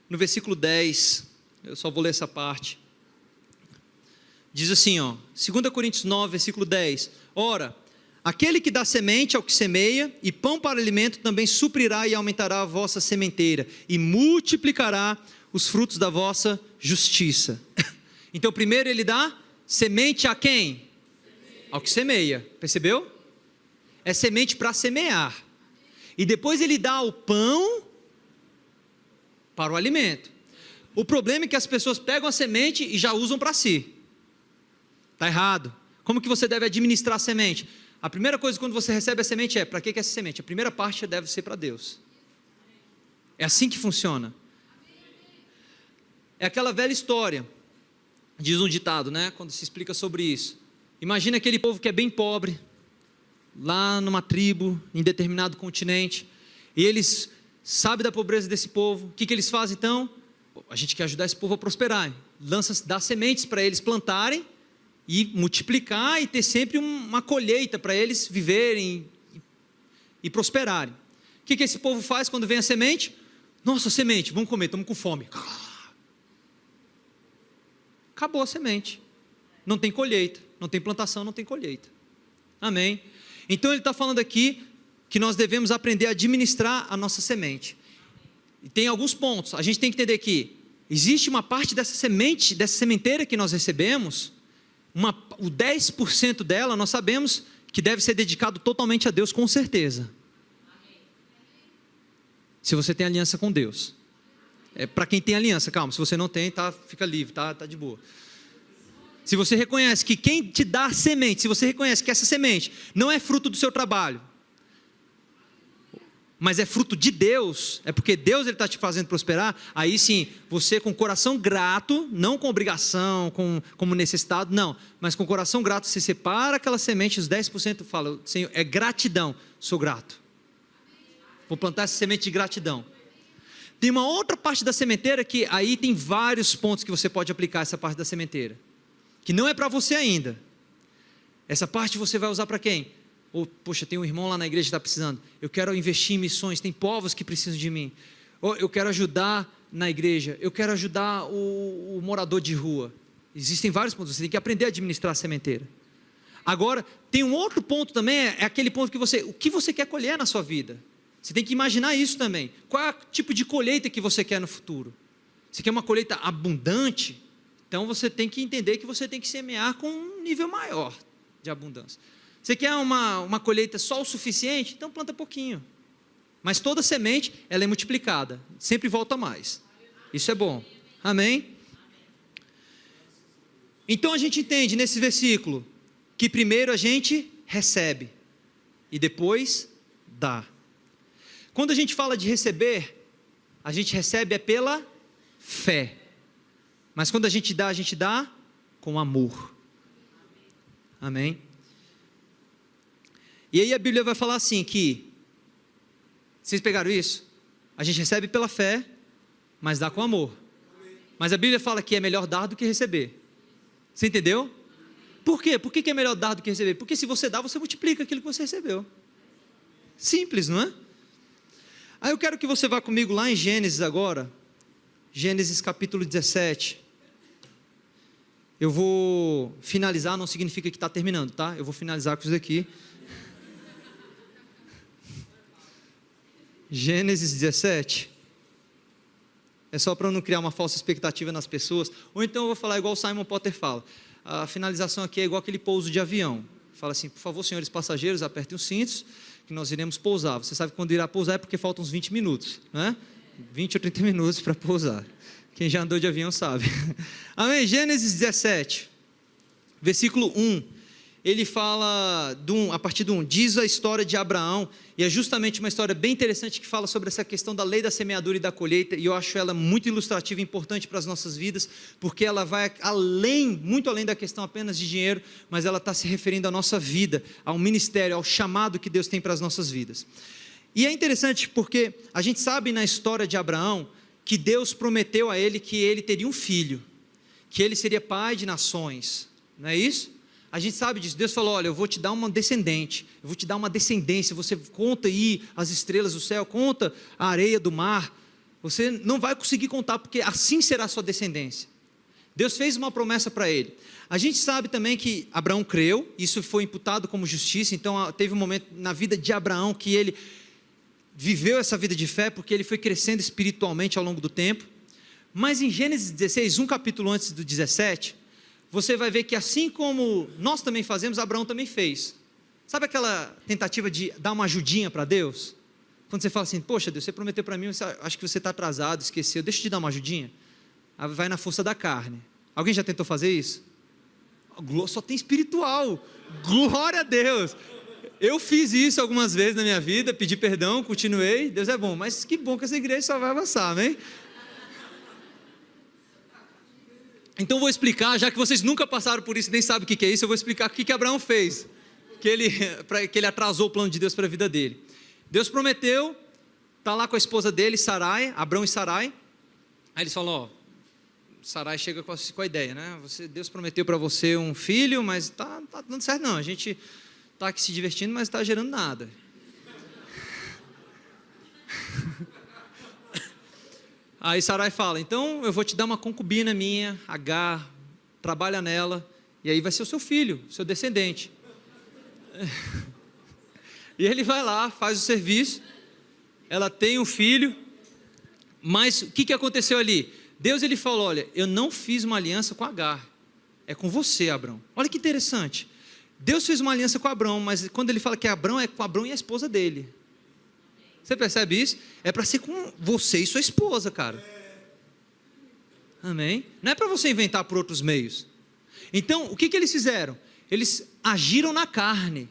no versículo 10, eu só vou ler essa parte. Diz assim, 2 Coríntios 9, versículo 10. Ora, aquele que dá semente ao que semeia, e pão para alimento, também suprirá e aumentará a vossa sementeira, e multiplicará os frutos da vossa justiça. Então, primeiro ele dá semente a quem? Ao que semeia, percebeu? É semente para semear. E depois ele dá o pão para o alimento. O problema é que as pessoas pegam a semente e já usam para si. Está errado. Como que você deve administrar a semente? A primeira coisa quando você recebe a semente é, para que é essa semente? A primeira parte deve ser para Deus. É assim que funciona. É aquela velha história. Diz um ditado, né? Quando se explica sobre isso. Imagina aquele povo que é bem pobre, lá numa tribo, em determinado continente, e eles sabem da pobreza desse povo. O que eles fazem então? A gente quer ajudar esse povo a prosperar. Dá sementes para eles plantarem e multiplicar e ter sempre uma colheita para eles viverem e prosperarem. O que esse povo faz quando vem a semente? Nossa, semente, vamos comer, estamos com fome. Acabou a semente. Não tem colheita, não tem plantação, não tem colheita. Amém? Então ele está falando aqui que nós devemos aprender a administrar a nossa semente. E tem alguns pontos. A gente tem que entender que existe uma parte dessa semente, dessa sementeira que nós recebemos, o 10% dela nós sabemos que deve ser dedicado totalmente a Deus, com certeza. Se você tem aliança com Deus. É para quem tem aliança, calma, se você não tem, fica livre, tá de boa. Se você reconhece que quem te dá a semente, se você reconhece que essa semente não é fruto do seu trabalho, mas é fruto de Deus, é porque Deus está te fazendo prosperar, aí sim, você com coração grato, não com obrigação, como necessitado, não, mas com coração grato, você separa aquela semente, os 10% fala, Senhor, é gratidão, sou grato. Vou plantar essa semente de gratidão. Tem uma outra parte da sementeira que aí tem vários pontos que você pode aplicar essa parte da sementeira, que não é para você ainda. Essa parte você vai usar para quem? Ou, poxa, tem um irmão lá na igreja que está precisando, eu quero investir em missões, tem povos que precisam de mim, ou eu quero ajudar na igreja, eu quero ajudar o morador de rua. Existem vários pontos, você tem que aprender a administrar a sementeira. Agora, tem um outro ponto também, é aquele ponto que o que você quer colher na sua vida? Você tem que imaginar isso também. Qual é o tipo de colheita que você quer no futuro? Você quer uma colheita abundante? Então você tem que entender que você tem que semear com um nível maior de abundância. Você quer uma colheita só o suficiente? Então planta pouquinho. Mas toda semente, ela é multiplicada. Sempre volta mais. Isso é bom. Amém? Então a gente entende nesse versículo que primeiro a gente recebe e depois dá. Quando a gente fala de receber, a gente recebe pela fé. Mas quando a gente dá com amor. Amém? E aí a Bíblia vai falar assim que, vocês pegaram isso? A gente recebe pela fé, mas dá com amor. Mas a Bíblia fala que é melhor dar do que receber. Você entendeu? Por quê? Por que é melhor dar do que receber? Porque se você dá, você multiplica aquilo que você recebeu. Simples, não é? Aí eu quero que você vá comigo lá em Gênesis agora, Gênesis capítulo 17, eu vou finalizar, não significa que está terminando, tá? Eu vou finalizar com isso daqui. Gênesis 17, é só para não criar uma falsa expectativa nas pessoas, ou então eu vou falar igual o Simon Potter fala, a finalização aqui é igual aquele pouso de avião, fala assim, por favor senhores passageiros, apertem os cintos, que nós iremos pousar. Você sabe que quando irá pousar é porque faltam uns 20 minutos, né? 20 ou 30 minutos para pousar. Quem já andou de avião sabe. Amém? Gênesis 17, versículo 1. Ele fala, a partir do 1, diz a história de Abraão, e é justamente uma história bem interessante que fala sobre essa questão da lei da semeadura e da colheita, e eu acho ela muito ilustrativa e importante para as nossas vidas, porque ela vai muito além da questão apenas de dinheiro, mas ela está se referindo à nossa vida, ao ministério, ao chamado que Deus tem para as nossas vidas. E é interessante porque a gente sabe na história de Abraão, que Deus prometeu a ele que ele teria um filho, que ele seria pai de nações, não é isso? A gente sabe disso, Deus falou, olha, eu vou te dar uma descendente, eu vou te dar uma descendência, você conta aí as estrelas do céu, conta a areia do mar, você não vai conseguir contar, porque assim será a sua descendência. Deus fez uma promessa para ele. A gente sabe também que Abraão creu, isso foi imputado como justiça, então teve um momento na vida de Abraão que ele viveu essa vida de fé, porque ele foi crescendo espiritualmente ao longo do tempo. Mas em Gênesis 16, um capítulo antes do 17, você vai ver que assim como nós também fazemos, Abraão também fez. Sabe aquela tentativa de dar uma ajudinha para Deus? Quando você fala assim, poxa Deus, você prometeu para mim, acho que você está atrasado, esqueceu, deixa eu te dar uma ajudinha. Vai na força da carne. Alguém já tentou fazer isso? Só tem espiritual, glória a Deus. Eu fiz isso algumas vezes na minha vida, pedi perdão, continuei, Deus é bom, mas que bom que essa igreja só vai avançar, amém? Então vou explicar, já que vocês nunca passaram por isso e nem sabem o que é isso, eu vou explicar o que Abraão fez, que ele atrasou o plano de Deus para a vida dele. Deus prometeu, está lá com a esposa dele, Sarai, Abrão e Sarai. Aí eles falam, Sarai chega com a ideia, né? Deus prometeu para você um filho, mas tá dando certo não, a gente está aqui se divertindo, mas está gerando nada. Aí Sarai fala, então eu vou te dar uma concubina minha, Agar, trabalha nela, e aí vai ser o seu filho, seu descendente. E ele vai lá, faz o serviço, ela tem um filho, mas o que aconteceu ali? Deus ele falou, olha, eu não fiz uma aliança com Agar, é com você, Abrão. Olha que interessante, Deus fez uma aliança com Abrão, mas quando ele fala que Abrão, é com Abrão e a esposa dele. Você percebe isso? É para ser com você e sua esposa, cara. Amém? Não é para você inventar por outros meios. Então, o que eles fizeram? Eles agiram na carne.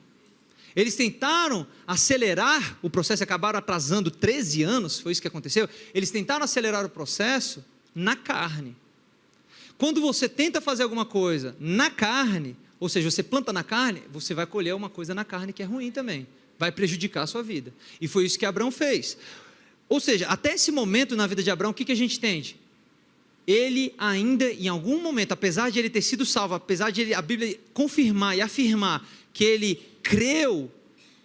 Eles tentaram acelerar o processo, acabaram atrasando 13 anos, foi isso que aconteceu. Eles tentaram acelerar o processo na carne. Quando você tenta fazer alguma coisa na carne, ou seja, você planta na carne, você vai colher uma coisa na carne que é ruim também. Vai prejudicar a sua vida. E foi isso que Abrão fez. Ou seja, até esse momento na vida de Abrão, o que a gente entende? Ele ainda, em algum momento, apesar de ele ter sido salvo, apesar de a Bíblia confirmar e afirmar que ele creu,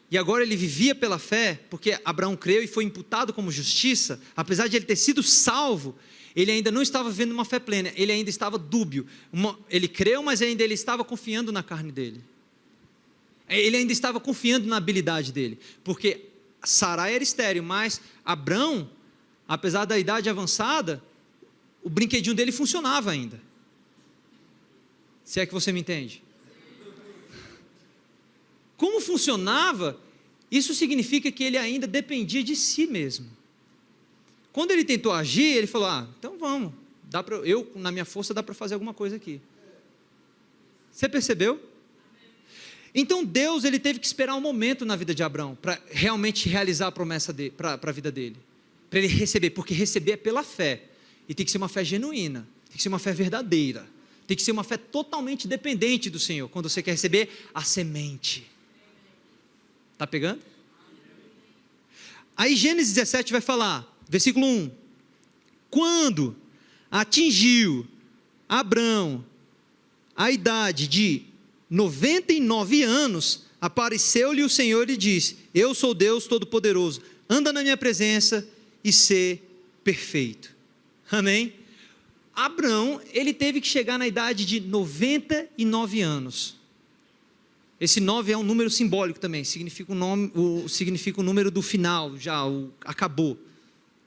e agora ele vivia pela fé, porque Abraão creu e foi imputado como justiça, apesar de ele ter sido salvo, ele ainda não estava vivendo uma fé plena, ele ainda estava dúbio. Ele creu, mas ainda ele estava confiando na carne dele. Ele ainda estava confiando na habilidade dele, porque Sarai era estéril, mas Abrão, apesar da idade avançada, o brinquedinho dele funcionava ainda. Se é que você me entende. Como funcionava, isso significa que ele ainda dependia de si mesmo. Quando ele tentou agir, ele falou, então vamos, na minha força dá para fazer alguma coisa aqui. Você percebeu? Então Deus ele teve que esperar um momento na vida de Abrão para realmente realizar a promessa para a vida dele, para ele receber, porque receber é pela fé, e tem que ser uma fé genuína, tem que ser uma fé verdadeira, tem que ser uma fé totalmente dependente do Senhor, quando você quer receber a semente. Está pegando? Aí Gênesis 17 vai falar, versículo 1, quando atingiu Abrão a idade de 99 anos, apareceu-lhe o Senhor e disse, eu sou Deus Todo-Poderoso, anda na minha presença e sê perfeito. Amém? Abrão, ele teve que chegar na idade de 99 anos. Esse 9 é um número simbólico também, significa o número do final, acabou.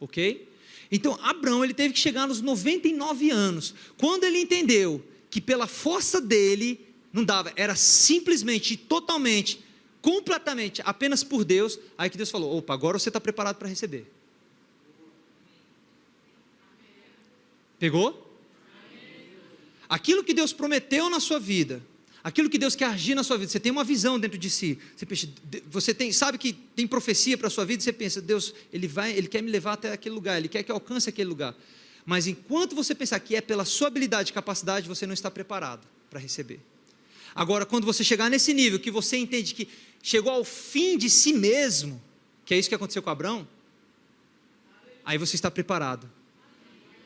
Ok? Então, Abrão, ele teve que chegar nos 99 anos, quando ele entendeu que pela força dele, não dava, era simplesmente, totalmente, completamente, apenas por Deus, aí que Deus falou, opa, agora você está preparado para receber. Pegou? Aquilo que Deus prometeu na sua vida, aquilo que Deus quer agir na sua vida, você tem uma visão dentro de si, você sabe que tem profecia para a sua vida, você pensa, Deus, Ele quer me levar até aquele lugar, Ele quer que eu alcance aquele lugar, mas enquanto você pensar que é pela sua habilidade e capacidade, você não está preparado para receber. Agora, quando você chegar nesse nível, que você entende que chegou ao fim de si mesmo, que é isso que aconteceu com Abrão, aí você está preparado,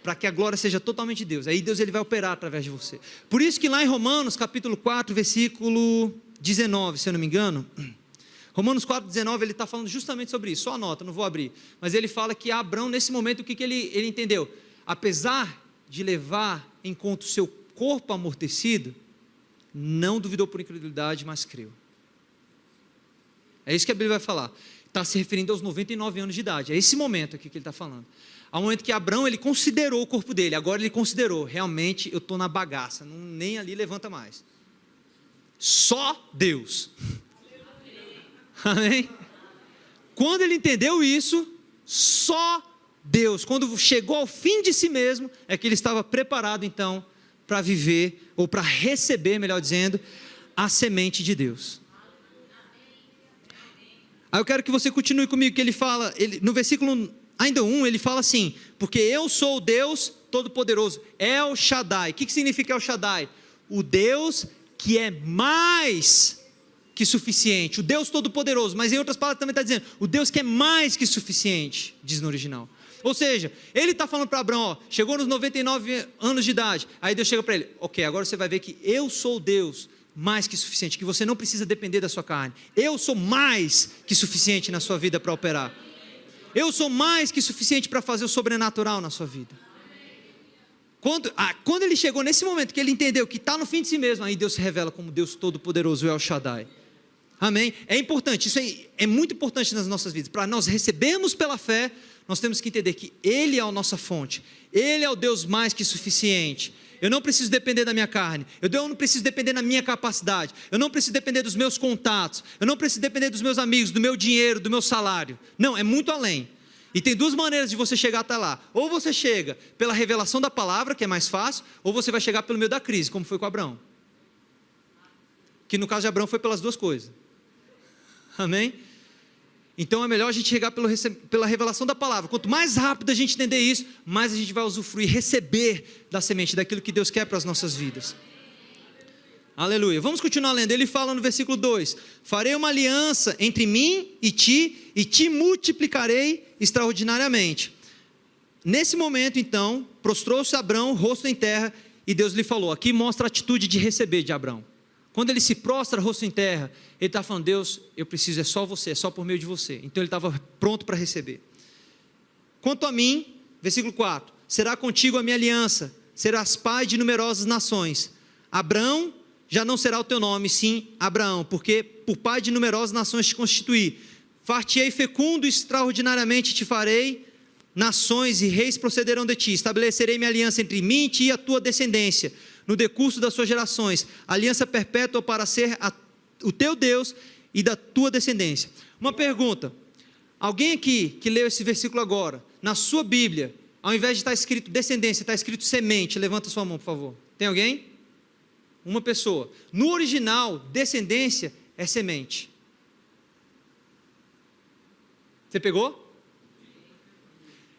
para que a glória seja totalmente de Deus, aí Deus ele vai operar através de você. Por isso que lá em Romanos, capítulo 4, versículo 19, se eu não me engano, Romanos 4, 19, ele está falando justamente sobre isso, só anota, não vou abrir, mas ele fala que Abrão, nesse momento, o que ele entendeu? Apesar de levar em conta o seu corpo amortecido, não duvidou por incredulidade, mas creu. É isso que a Bíblia vai falar. Está se referindo aos 99 anos de idade. É esse momento aqui que ele está falando. Ao momento que Abrão, ele considerou o corpo dele. Agora ele considerou, realmente eu estou na bagaça. Nem ali levanta mais. Só Deus. Amém? Quando ele entendeu isso, só Deus. Quando chegou ao fim de si mesmo, é que ele estava preparado então para viver, ou para receber, melhor dizendo, a semente de Deus. Aí eu quero que você continue comigo, que ele fala, no versículo ainda 1, ele fala assim, porque eu sou o Deus Todo-Poderoso, El Shaddai. O que significa El Shaddai? O Deus que é mais que suficiente, o Deus Todo-Poderoso, mas em outras palavras também está dizendo, o Deus que é mais que suficiente, diz no original. Ou seja, ele está falando para Abraão, ó, chegou nos 99 anos de idade, aí Deus chega para ele, ok, agora você vai ver que eu sou o Deus mais que suficiente, que você não precisa depender da sua carne, eu sou mais que suficiente na sua vida para operar, eu sou mais que suficiente para fazer o sobrenatural na sua vida. Quando ele chegou nesse momento, que ele entendeu que está no fim de si mesmo, aí Deus se revela como Deus Todo-Poderoso, o El Shaddai. Amém? É importante, isso é muito importante nas nossas vidas. Para nós recebermos pela fé, nós temos que entender que Ele é a nossa fonte. Ele é o Deus mais que suficiente. Eu não preciso depender da minha carne. Eu não preciso depender da minha capacidade. Eu não preciso depender dos meus contatos. Eu não preciso depender dos meus amigos, do meu dinheiro, do meu salário. Não, é muito além. E tem duas maneiras de você chegar até lá. Ou você chega pela revelação da palavra, que é mais fácil, ou você vai chegar pelo meio da crise, como foi com Abraão. Que no caso de Abraão foi pelas duas coisas. Amém? Então é melhor a gente chegar pela revelação da palavra. Quanto mais rápido a gente entender isso, mais a gente vai usufruir, receber da semente, daquilo que Deus quer para as nossas vidas. Aleluia. Vamos continuar lendo. Ele fala no versículo 2: farei uma aliança entre mim e te multiplicarei extraordinariamente. Nesse momento então, prostrou-se Abraão, rosto em terra, e Deus lhe falou. Aqui mostra a atitude de receber de Abraão. Quando ele se prostra, rosto em terra, ele está falando, Deus, eu preciso, é só você, é só por meio de você. Então ele estava pronto para receber. Quanto a mim, versículo 4, será contigo a minha aliança, serás pai de numerosas nações. Abraão já não será o teu nome, sim Abraão, porque por pai de numerosas nações te constituí. Far-te-ei fecundo, extraordinariamente te farei, nações e reis procederão de ti. Estabelecerei minha aliança entre mim e ti e a tua descendência, no decurso das suas gerações, aliança perpétua para ser o teu Deus e da tua descendência. Uma pergunta, alguém aqui que leu esse versículo agora, na sua Bíblia, ao invés de estar escrito descendência, está escrito semente, levanta sua mão por favor. Tem alguém? Uma pessoa. No original, descendência é semente. Você pegou?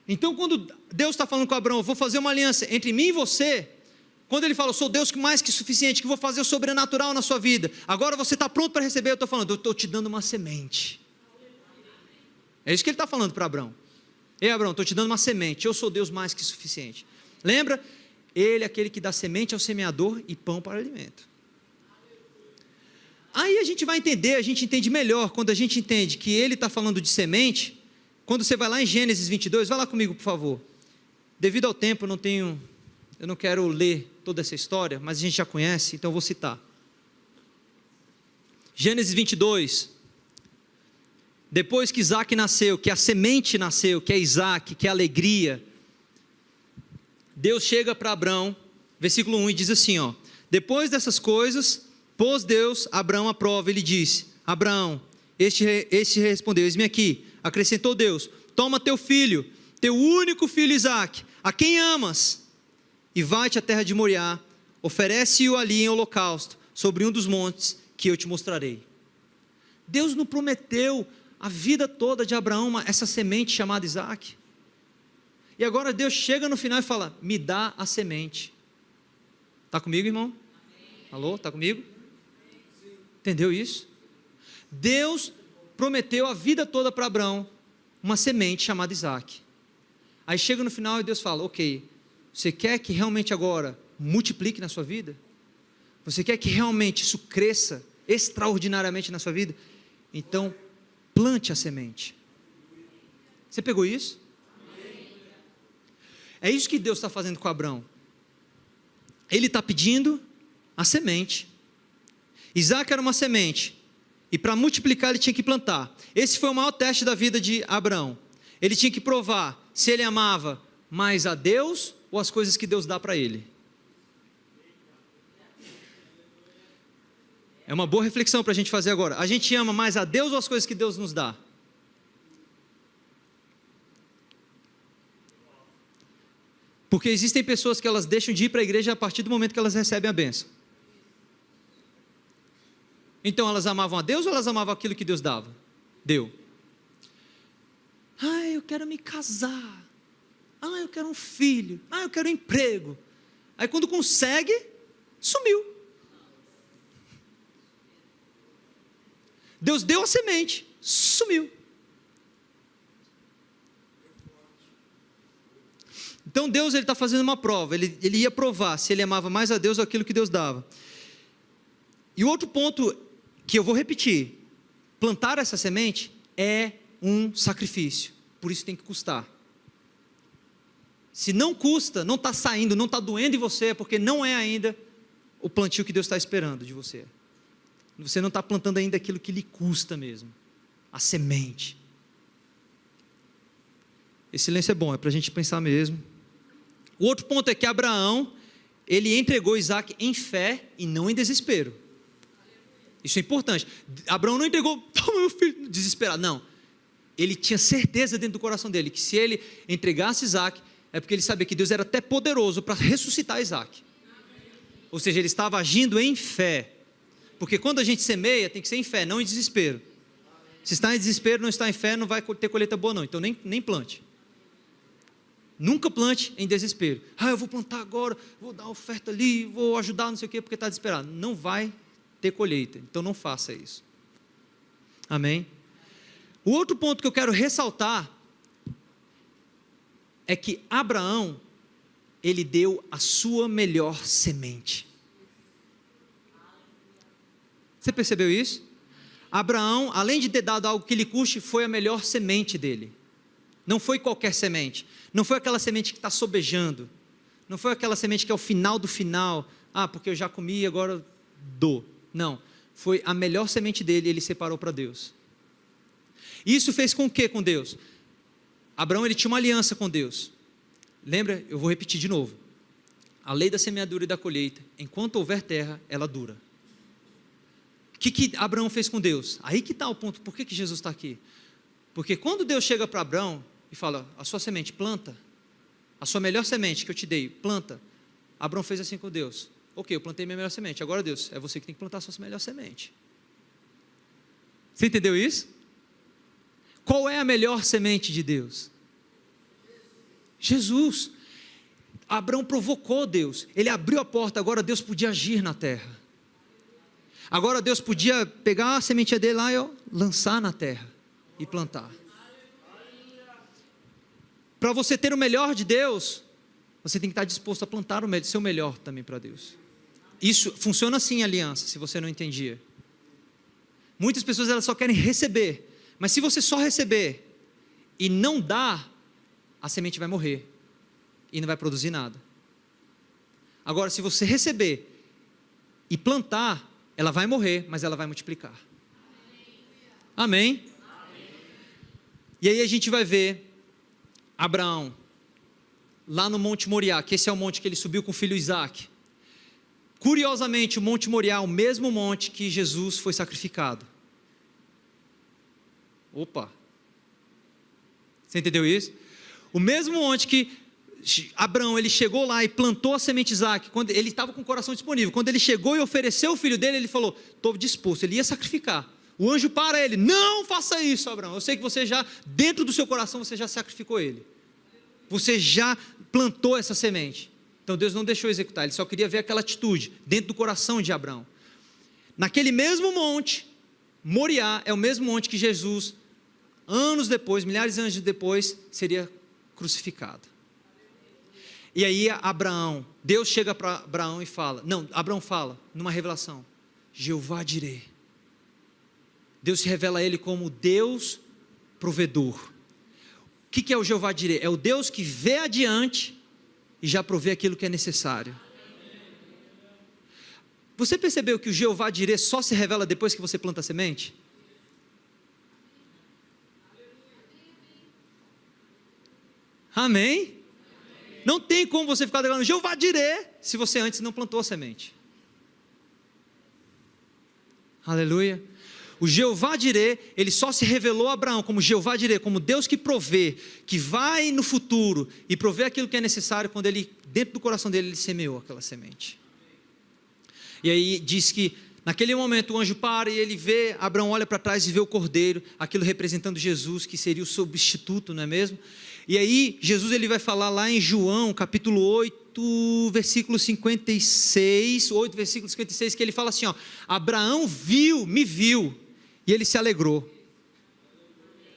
Então quando Deus está falando com Abraão, eu vou fazer uma aliança entre mim e você. Quando ele fala, eu sou Deus mais que suficiente, que vou fazer o sobrenatural na sua vida, agora você está pronto para receber, eu estou falando, eu estou te dando uma semente. É isso que ele está falando para Abraão. Ei Abraão, estou te dando uma semente, eu sou Deus mais que suficiente. Lembra? Ele é aquele que dá semente ao semeador e pão para o alimento. Aí a gente vai entender, a gente entende melhor, quando a gente entende que ele está falando de semente, quando você vai lá em Gênesis 22, vai lá comigo por favor. Devido ao tempo eu não quero ler toda essa história, mas a gente já conhece, então eu vou citar. Gênesis 22, depois que Isaac nasceu, que a semente nasceu, que é Isaac, que é alegria, Deus chega para Abraão, versículo 1, e diz assim, ó, depois dessas coisas, pôs Deus Abraão à prova, ele disse, Abraão, este respondeu, eis-me aqui, acrescentou Deus, toma teu filho, teu único filho Isaac, a quem amas, e vai-te à terra de Moriá, oferece-o ali em holocausto, sobre um dos montes que eu te mostrarei. Deus não prometeu a vida toda de Abraão, essa semente chamada Isaac. E agora Deus chega no final e fala, me dá a semente. Está comigo, irmão? Amém. Alô, está comigo? Sim. Entendeu isso? Deus prometeu a vida toda para Abraão, uma semente chamada Isaac. Aí chega no final e Deus fala, ok, você quer que realmente agora multiplique na sua vida? Você quer que realmente isso cresça extraordinariamente na sua vida? Então, plante a semente. Você pegou isso? É isso que Deus está fazendo com Abraão. Ele está pedindo a semente. Isaac era uma semente. E para multiplicar ele tinha que plantar. Esse foi o maior teste da vida de Abraão. Ele tinha que provar se ele amava mais a Deus ou as coisas que Deus dá para ele. É uma boa reflexão para a gente fazer agora. A gente ama mais a Deus ou as coisas que Deus nos dá? Porque existem pessoas que elas deixam de ir para a igreja a partir do momento que elas recebem a bênção. Então elas amavam a Deus ou elas amavam aquilo que Deus dava? Deu. Eu quero me casar. eu quero um filho, eu quero um emprego. Aí quando consegue, sumiu. Deus deu a semente, sumiu. Então Deus está fazendo uma prova, ele ia provar se ele amava mais a Deus ou aquilo que Deus dava. E o outro ponto que eu vou repetir, plantar essa semente é um sacrifício, por isso tem que custar. Se não custa, não está saindo, não está doendo em você, é porque não é ainda o plantio que Deus está esperando de você. Você não está plantando ainda aquilo que lhe custa mesmo, a semente. Esse silêncio é bom, é para a gente pensar mesmo. O outro ponto é que Abraão, ele entregou Isaac em fé e não em desespero. Isso é importante. Abraão não entregou, toma meu filho, desesperado, não. Ele tinha certeza dentro do coração dele, que se ele entregasse Isaac, é porque ele sabia que Deus era até poderoso para ressuscitar Isaac. Ou seja, ele estava agindo em fé. Porque quando a gente semeia, tem que ser em fé, não em desespero. Se está em desespero, não está em fé, não vai ter colheita boa não, então nem plante. Nunca plante em desespero. Eu vou plantar agora, vou dar oferta ali, vou ajudar, não sei o quê, porque está desesperado. Não vai ter colheita, então não faça isso. Amém? O outro ponto que eu quero ressaltar é que Abraão, ele deu a sua melhor semente. Você percebeu isso? Abraão, além de ter dado algo que lhe custe, foi a melhor semente dele. Não foi qualquer semente. Não foi aquela semente que está sobejando. Não foi aquela semente que é o final do final. Porque eu já comi, agora dou. Não. Foi a melhor semente dele e ele separou para Deus. Isso fez com o que com Deus? Abraão, ele tinha uma aliança com Deus. Lembra? Eu vou repetir de novo. A lei da semeadura e da colheita, enquanto houver terra, ela dura. O que Abraão fez com Deus? Aí que está o ponto, por que Jesus está aqui? Porque quando Deus chega para Abraão e fala, a sua semente planta, a sua melhor semente que eu te dei, planta. Abraão fez assim com Deus. Ok, eu plantei minha melhor semente, agora Deus, é você que tem que plantar a sua melhor semente. Você entendeu isso? Qual é a melhor semente de Deus? Jesus. Abraão provocou Deus, ele abriu a porta, agora Deus podia agir na terra. Agora Deus podia pegar a sementinha dele lá e lançar na terra e plantar. Para você ter o melhor de Deus, você tem que estar disposto a plantar o seu melhor também para Deus. Isso funciona assim em aliança, se você não entendia. Muitas pessoas elas só querem receber, mas se você só receber e não dar, a semente vai morrer e não vai produzir nada. Agora, se você receber e plantar, ela vai morrer, mas ela vai multiplicar. Amém? E aí a gente vai ver Abraão, lá no Monte Moriá, que esse é o monte que ele subiu com o filho Isaac. Curiosamente, o Monte Moriá é o mesmo monte que Jesus foi sacrificado. Opa! Você entendeu isso? O mesmo monte que Abraão, ele chegou lá e plantou a semente Isaac, quando ele estava com o coração disponível. Quando ele chegou e ofereceu o filho dele, ele falou, estou disposto, ele ia sacrificar. O anjo para ele, não faça isso, Abraão, eu sei que você já, dentro do seu coração, você já sacrificou ele. Você já plantou essa semente. Então Deus não deixou executar, ele só queria ver aquela atitude, dentro do coração de Abraão. Naquele mesmo monte, Moriá, é o mesmo monte que Jesus, anos depois, milhares de anos depois, seria crucificado. E aí Abraão, Deus chega para Abraão e fala, Abraão fala, numa revelação, Jeová Jireh. Deus se revela a ele como Deus provedor. O que é o Jeová Jireh? É o Deus que vê adiante e já provê aquilo que é necessário. Você percebeu que o Jeová Jireh só se revela depois que você planta a semente? Amém? Não tem como você ficar declarando Jeová Jireh se você antes não plantou a semente. Aleluia. O Jeová Jireh, ele só se revelou a Abraão como Jeová Jireh, como Deus que provê, que vai no futuro e provê aquilo que é necessário quando ele, dentro do coração dele, ele semeou aquela semente. E aí diz que naquele momento o anjo para e ele vê, Abraão olha para trás e vê o cordeiro, aquilo representando Jesus, que seria o substituto, não é mesmo? E aí, Jesus ele vai falar lá em João, capítulo 8, versículo 56, 8, versículo 56, que ele fala assim, ó, Abraão me viu, e ele se alegrou.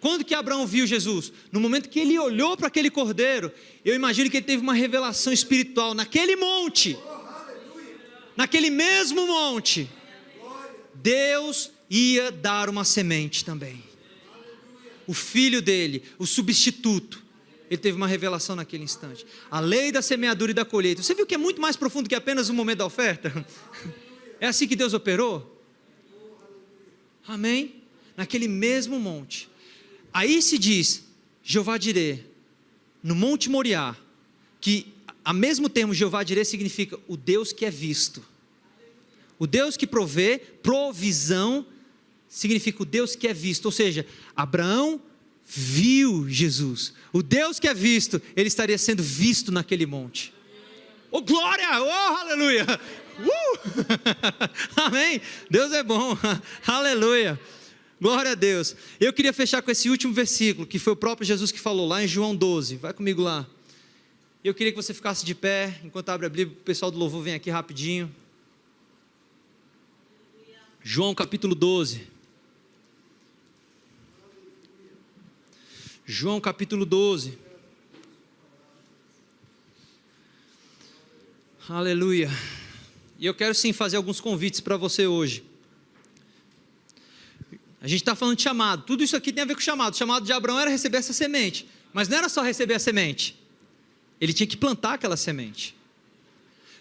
Quando que Abraão viu Jesus? No momento que ele olhou para aquele cordeiro, eu imagino que ele teve uma revelação espiritual, naquele monte, naquele mesmo monte, Deus ia dar uma semente também. O filho dele, o substituto, ele teve uma revelação naquele instante. A lei da semeadura e da colheita. Você viu que é muito mais profundo que apenas o momento da oferta? É assim que Deus operou? Amém? Naquele mesmo monte. Aí se diz, Jeová Jirê, no Monte Moriá, que a mesmo termo Jeová Jirê significa o Deus que é visto. O Deus que provê, provisão, significa o Deus que é visto. Ou seja, Abraão viu Jesus. O Deus que é visto, ele estaria sendo visto naquele monte. Oh glória, oh aleluia, amém, Deus é bom, aleluia, glória a Deus. Eu queria fechar com esse último versículo, que foi o próprio Jesus que falou, lá em João 12, vai comigo lá. Eu queria que você ficasse de pé, enquanto abre a Bíblia, o pessoal do louvor vem aqui rapidinho. João capítulo 12. João capítulo 12. Aleluia. E eu quero sim fazer alguns convites para você hoje. A gente está falando de chamado. Tudo isso aqui tem a ver com chamado. O chamado de Abraão era receber essa semente. Mas não era só receber a semente. Ele tinha que plantar aquela semente.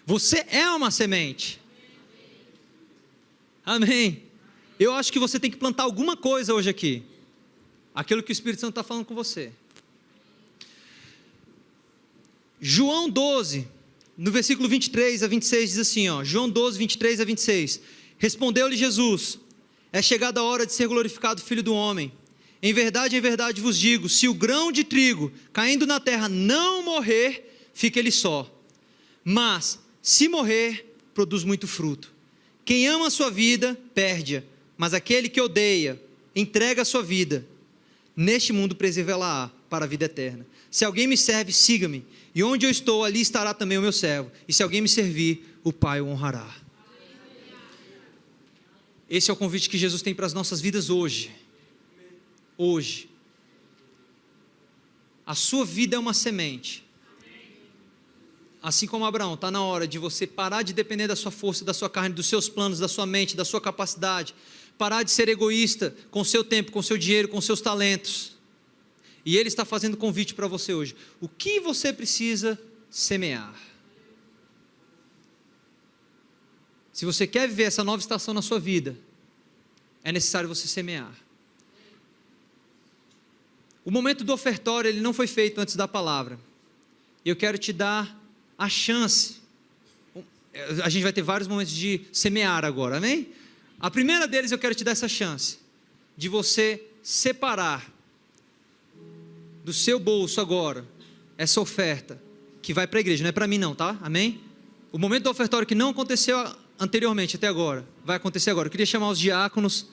Você é uma semente. Amém. Eu acho que você tem que plantar alguma coisa hoje aqui. Aquilo que o Espírito Santo está falando com você. João 12, no versículo 23 a 26, diz assim, ó, João 12, 23 a 26. Respondeu-lhe Jesus, é chegada a hora de ser glorificado o Filho do Homem. Em verdade vos digo, se o grão de trigo caindo na terra não morrer, fica ele só. Mas, se morrer, produz muito fruto. Quem ama a sua vida, perde-a. Mas aquele que odeia, entrega a sua vida. Neste mundo preservá-la-á para a vida eterna. Se alguém me serve, siga-me. E onde eu estou, ali estará também o meu servo. E se alguém me servir, o Pai o honrará. Esse é o convite que Jesus tem para as nossas vidas hoje. Hoje. A sua vida é uma semente. Assim como Abraão, está na hora de você parar de depender da sua força, da sua carne, dos seus planos, da sua mente, da sua capacidade. Parar de ser egoísta com o seu tempo, com o seu dinheiro, com os seus talentos. E Ele está fazendo convite para você hoje. O que você precisa semear? Se você quer viver essa nova estação na sua vida, é necessário você semear. O momento do ofertório, ele não foi feito antes da palavra. E eu quero te dar a chance. A gente vai ter vários momentos de semear agora, amém? A primeira deles eu quero te dar essa chance, de você separar do seu bolso agora, essa oferta, que vai para a igreja, não é para mim não, tá? Amém? O momento do ofertório que não aconteceu anteriormente, até agora, vai acontecer agora. Eu queria chamar os diáconos.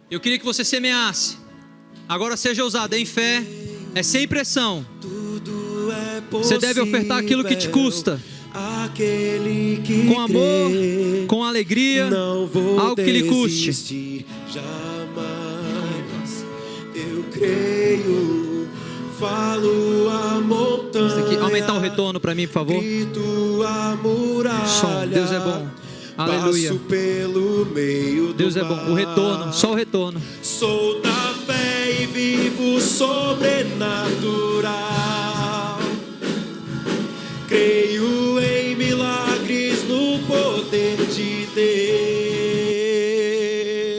Eu queria que você semeasse. Agora seja ousado, em fé, é sem pressão. Você deve ofertar aquilo que te custa. Com amor, com alegria, algo que lhe custe. Jamais eu creio, falo a montanha. Isso aqui, aumentar o retorno para mim, por favor. Som, Deus é bom. Aleluia. Pelo meio Deus é bom. O retorno, só o retorno. Sou da fé e vivo sobrenatural. Creio em milagres no poder de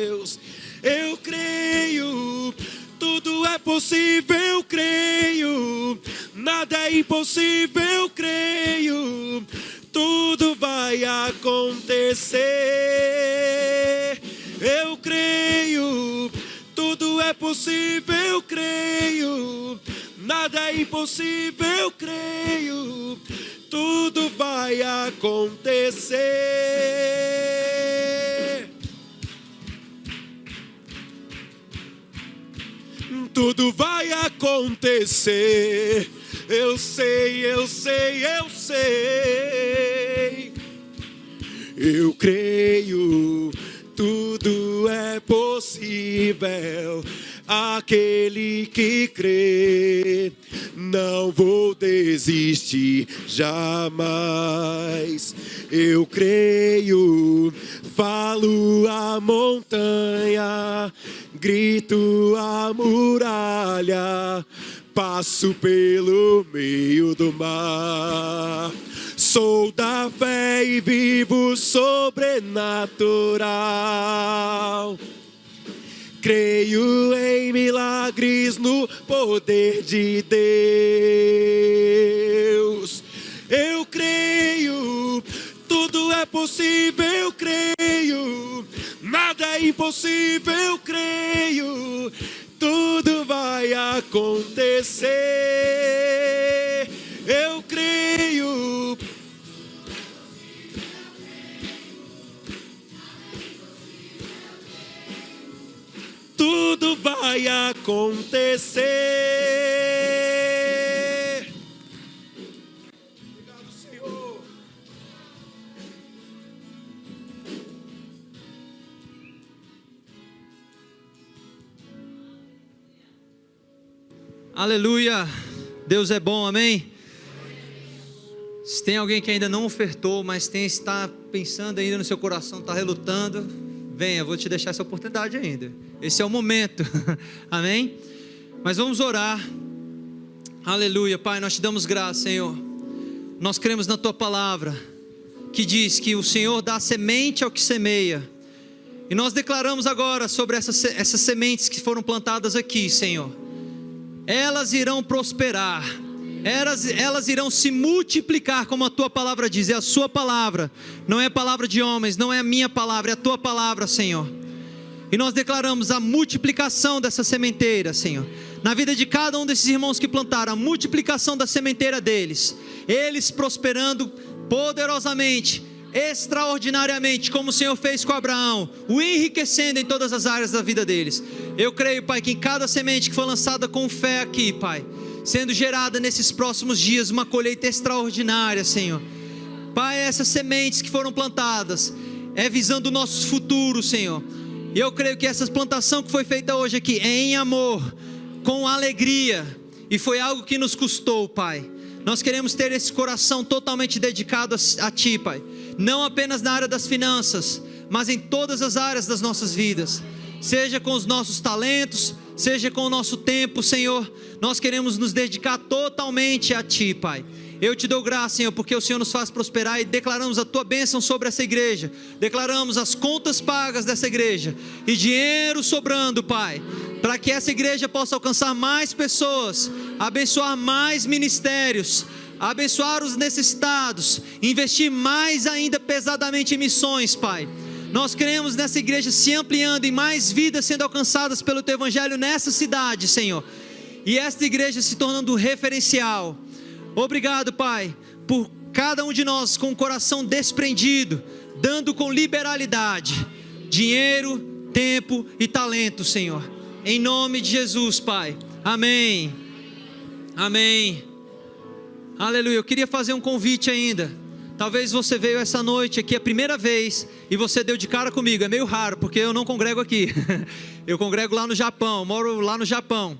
Deus. Eu creio, tudo é possível, creio. Nada é impossível, creio. Tudo vai acontecer. Eu creio, tudo é possível, creio. Nada é impossível, creio. Tudo vai acontecer. tudo vai acontecer. Eu sei, eu sei, eu sei. Eu creio, tudo é possível. Aquele que crê, não vou desistir jamais. Eu creio, falo a montanha, grito a muralha, passo pelo meio do mar. Sou da fé e vivo sobrenatural. Creio em milagres no poder de Deus. Eu creio, tudo é possível, eu creio. Nada é impossível, eu creio. Tudo vai acontecer. Eu creio. Tudo vai acontecer. Obrigado, Senhor. Aleluia. Deus é bom, amém? Se tem alguém que ainda não ofertou, mas está pensando ainda no seu coração, está relutando, venha, eu vou te deixar essa oportunidade ainda. Esse é o momento, amém? Mas vamos orar. Aleluia. Pai, nós te damos graça, Senhor. Nós cremos na tua palavra, que diz que o Senhor dá semente ao que semeia. E nós declaramos agora sobre essas sementes que foram plantadas aqui, Senhor. Elas irão prosperar, elas irão se multiplicar, como a tua palavra diz. É a sua palavra, não é a palavra de homens, não é a minha palavra, é a tua palavra, Senhor. E nós declaramos a multiplicação dessa sementeira, Senhor, na vida de cada um desses irmãos que plantaram, a multiplicação da sementeira deles, eles prosperando poderosamente, extraordinariamente, como o Senhor fez com Abraão, o enriquecendo em todas as áreas da vida deles. Eu creio, Pai, que em cada semente que foi lançada com fé aqui, Pai, sendo gerada nesses próximos dias uma colheita extraordinária, Senhor. Pai, essas sementes que foram plantadas é visando o nosso futuro, Senhor. E eu creio que essa plantação que foi feita hoje aqui é em amor, com alegria, e foi algo que nos custou, Pai. Nós queremos ter esse coração totalmente dedicado a Ti, Pai, não apenas na área das finanças, mas em todas as áreas das nossas vidas, seja com os nossos talentos, seja com o nosso tempo, Senhor. Nós queremos nos dedicar totalmente a Ti, Pai. Eu te dou graça, Senhor, porque o Senhor nos faz prosperar, e declaramos a Tua bênção sobre essa igreja, declaramos as contas pagas dessa igreja, e dinheiro sobrando, Pai, para que essa igreja possa alcançar mais pessoas, abençoar mais ministérios, abençoar os necessitados, investir mais ainda pesadamente em missões, Pai. Nós queremos nessa igreja se ampliando e mais vidas sendo alcançadas pelo Teu Evangelho nessa cidade, Senhor, e esta igreja se tornando um referencial. Obrigado, Pai, por cada um de nós com o coração desprendido, dando com liberalidade, dinheiro, tempo e talento, Senhor, em nome de Jesus, Pai, amém, amém, aleluia. Eu queria fazer um convite ainda. Talvez você veio essa noite aqui a primeira vez e você deu de cara comigo. É meio raro, porque eu não congrego aqui. Eu congrego lá no Japão, moro lá no Japão.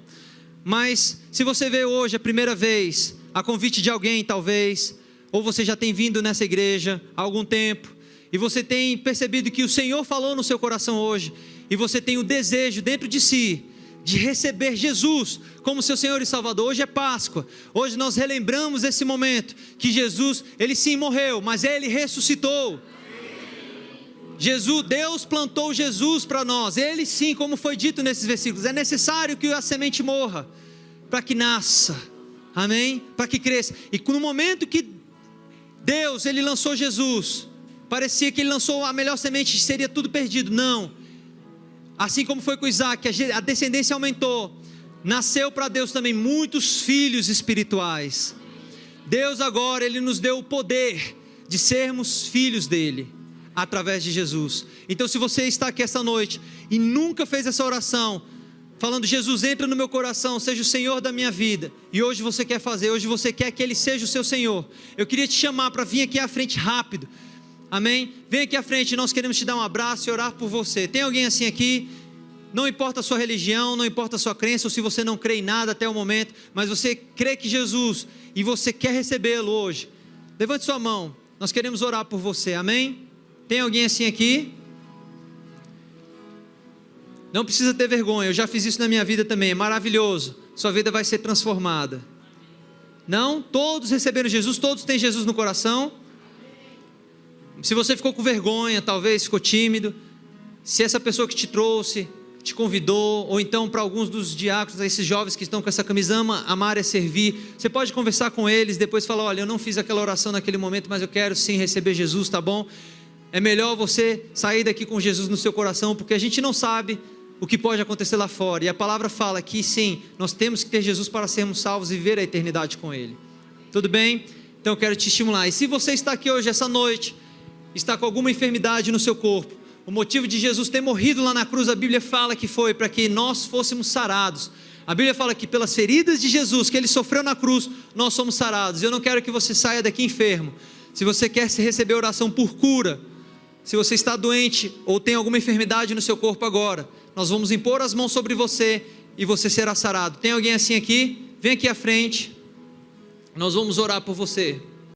Mas se você veio hoje a primeira vez, a convite de alguém talvez, ou você já tem vindo nessa igreja há algum tempo, e você tem percebido que o Senhor falou no seu coração hoje, e você tem o desejo dentro de si, de receber Jesus como seu Senhor e Salvador. Hoje é Páscoa, hoje nós relembramos esse momento, que Jesus, Ele sim morreu, mas Ele ressuscitou. Deus plantou Jesus para nós, Ele sim, como foi dito nesses versículos, é necessário que a semente morra, para que nasça, amém? Para que cresça. E no momento que Deus, Ele lançou Jesus, parecia que Ele lançou a melhor semente, seria tudo perdido. Não, assim como foi com Isaac, a descendência aumentou, nasceu para Deus também muitos filhos espirituais. Deus agora, Ele nos deu o poder de sermos filhos dEle, através de Jesus. Então se você está aqui essa noite e nunca fez essa oração, falando: Jesus, entra no meu coração, seja o Senhor da minha vida. E hoje você quer fazer, hoje você quer que Ele seja o seu Senhor. Eu queria te chamar para vir aqui à frente rápido. Amém? Vem aqui à frente, nós queremos te dar um abraço e orar por você. Tem alguém assim aqui? Não importa a sua religião, não importa a sua crença, ou se você não crê em nada até o momento, mas você crê que Jesus, e você quer recebê-lo hoje. Levante sua mão, nós queremos orar por você, amém? Tem alguém assim aqui? Não precisa ter vergonha, eu já fiz isso na minha vida também, é maravilhoso. Sua vida vai ser transformada. Não? Todos receberam Jesus, todos têm Jesus no coração. Se você ficou com vergonha, talvez ficou tímido, se essa pessoa que te trouxe, te convidou, ou então para alguns dos diáconos, esses jovens que estão com essa camisa, amar é servir, você pode conversar com eles, depois falar: olha, eu não fiz aquela oração naquele momento, mas eu quero sim receber Jesus, tá bom? É melhor você sair daqui com Jesus no seu coração, porque a gente não sabe o que pode acontecer lá fora, e a palavra fala que sim, nós temos que ter Jesus para sermos salvos e viver a eternidade com Ele. Tudo bem? Então eu quero te estimular. E se você está aqui hoje, essa noite, está com alguma enfermidade no seu corpo, o motivo de Jesus ter morrido lá na cruz, a Bíblia fala que foi para que nós fôssemos sarados. A Bíblia fala que pelas feridas de Jesus, que Ele sofreu na cruz, nós somos sarados. Eu não quero que você saia daqui enfermo. Se você quer receber oração por cura, se você está doente ou tem alguma enfermidade no seu corpo agora, nós vamos impor as mãos sobre você e você será sarado. Tem alguém assim aqui? Vem aqui à frente, nós vamos orar por você.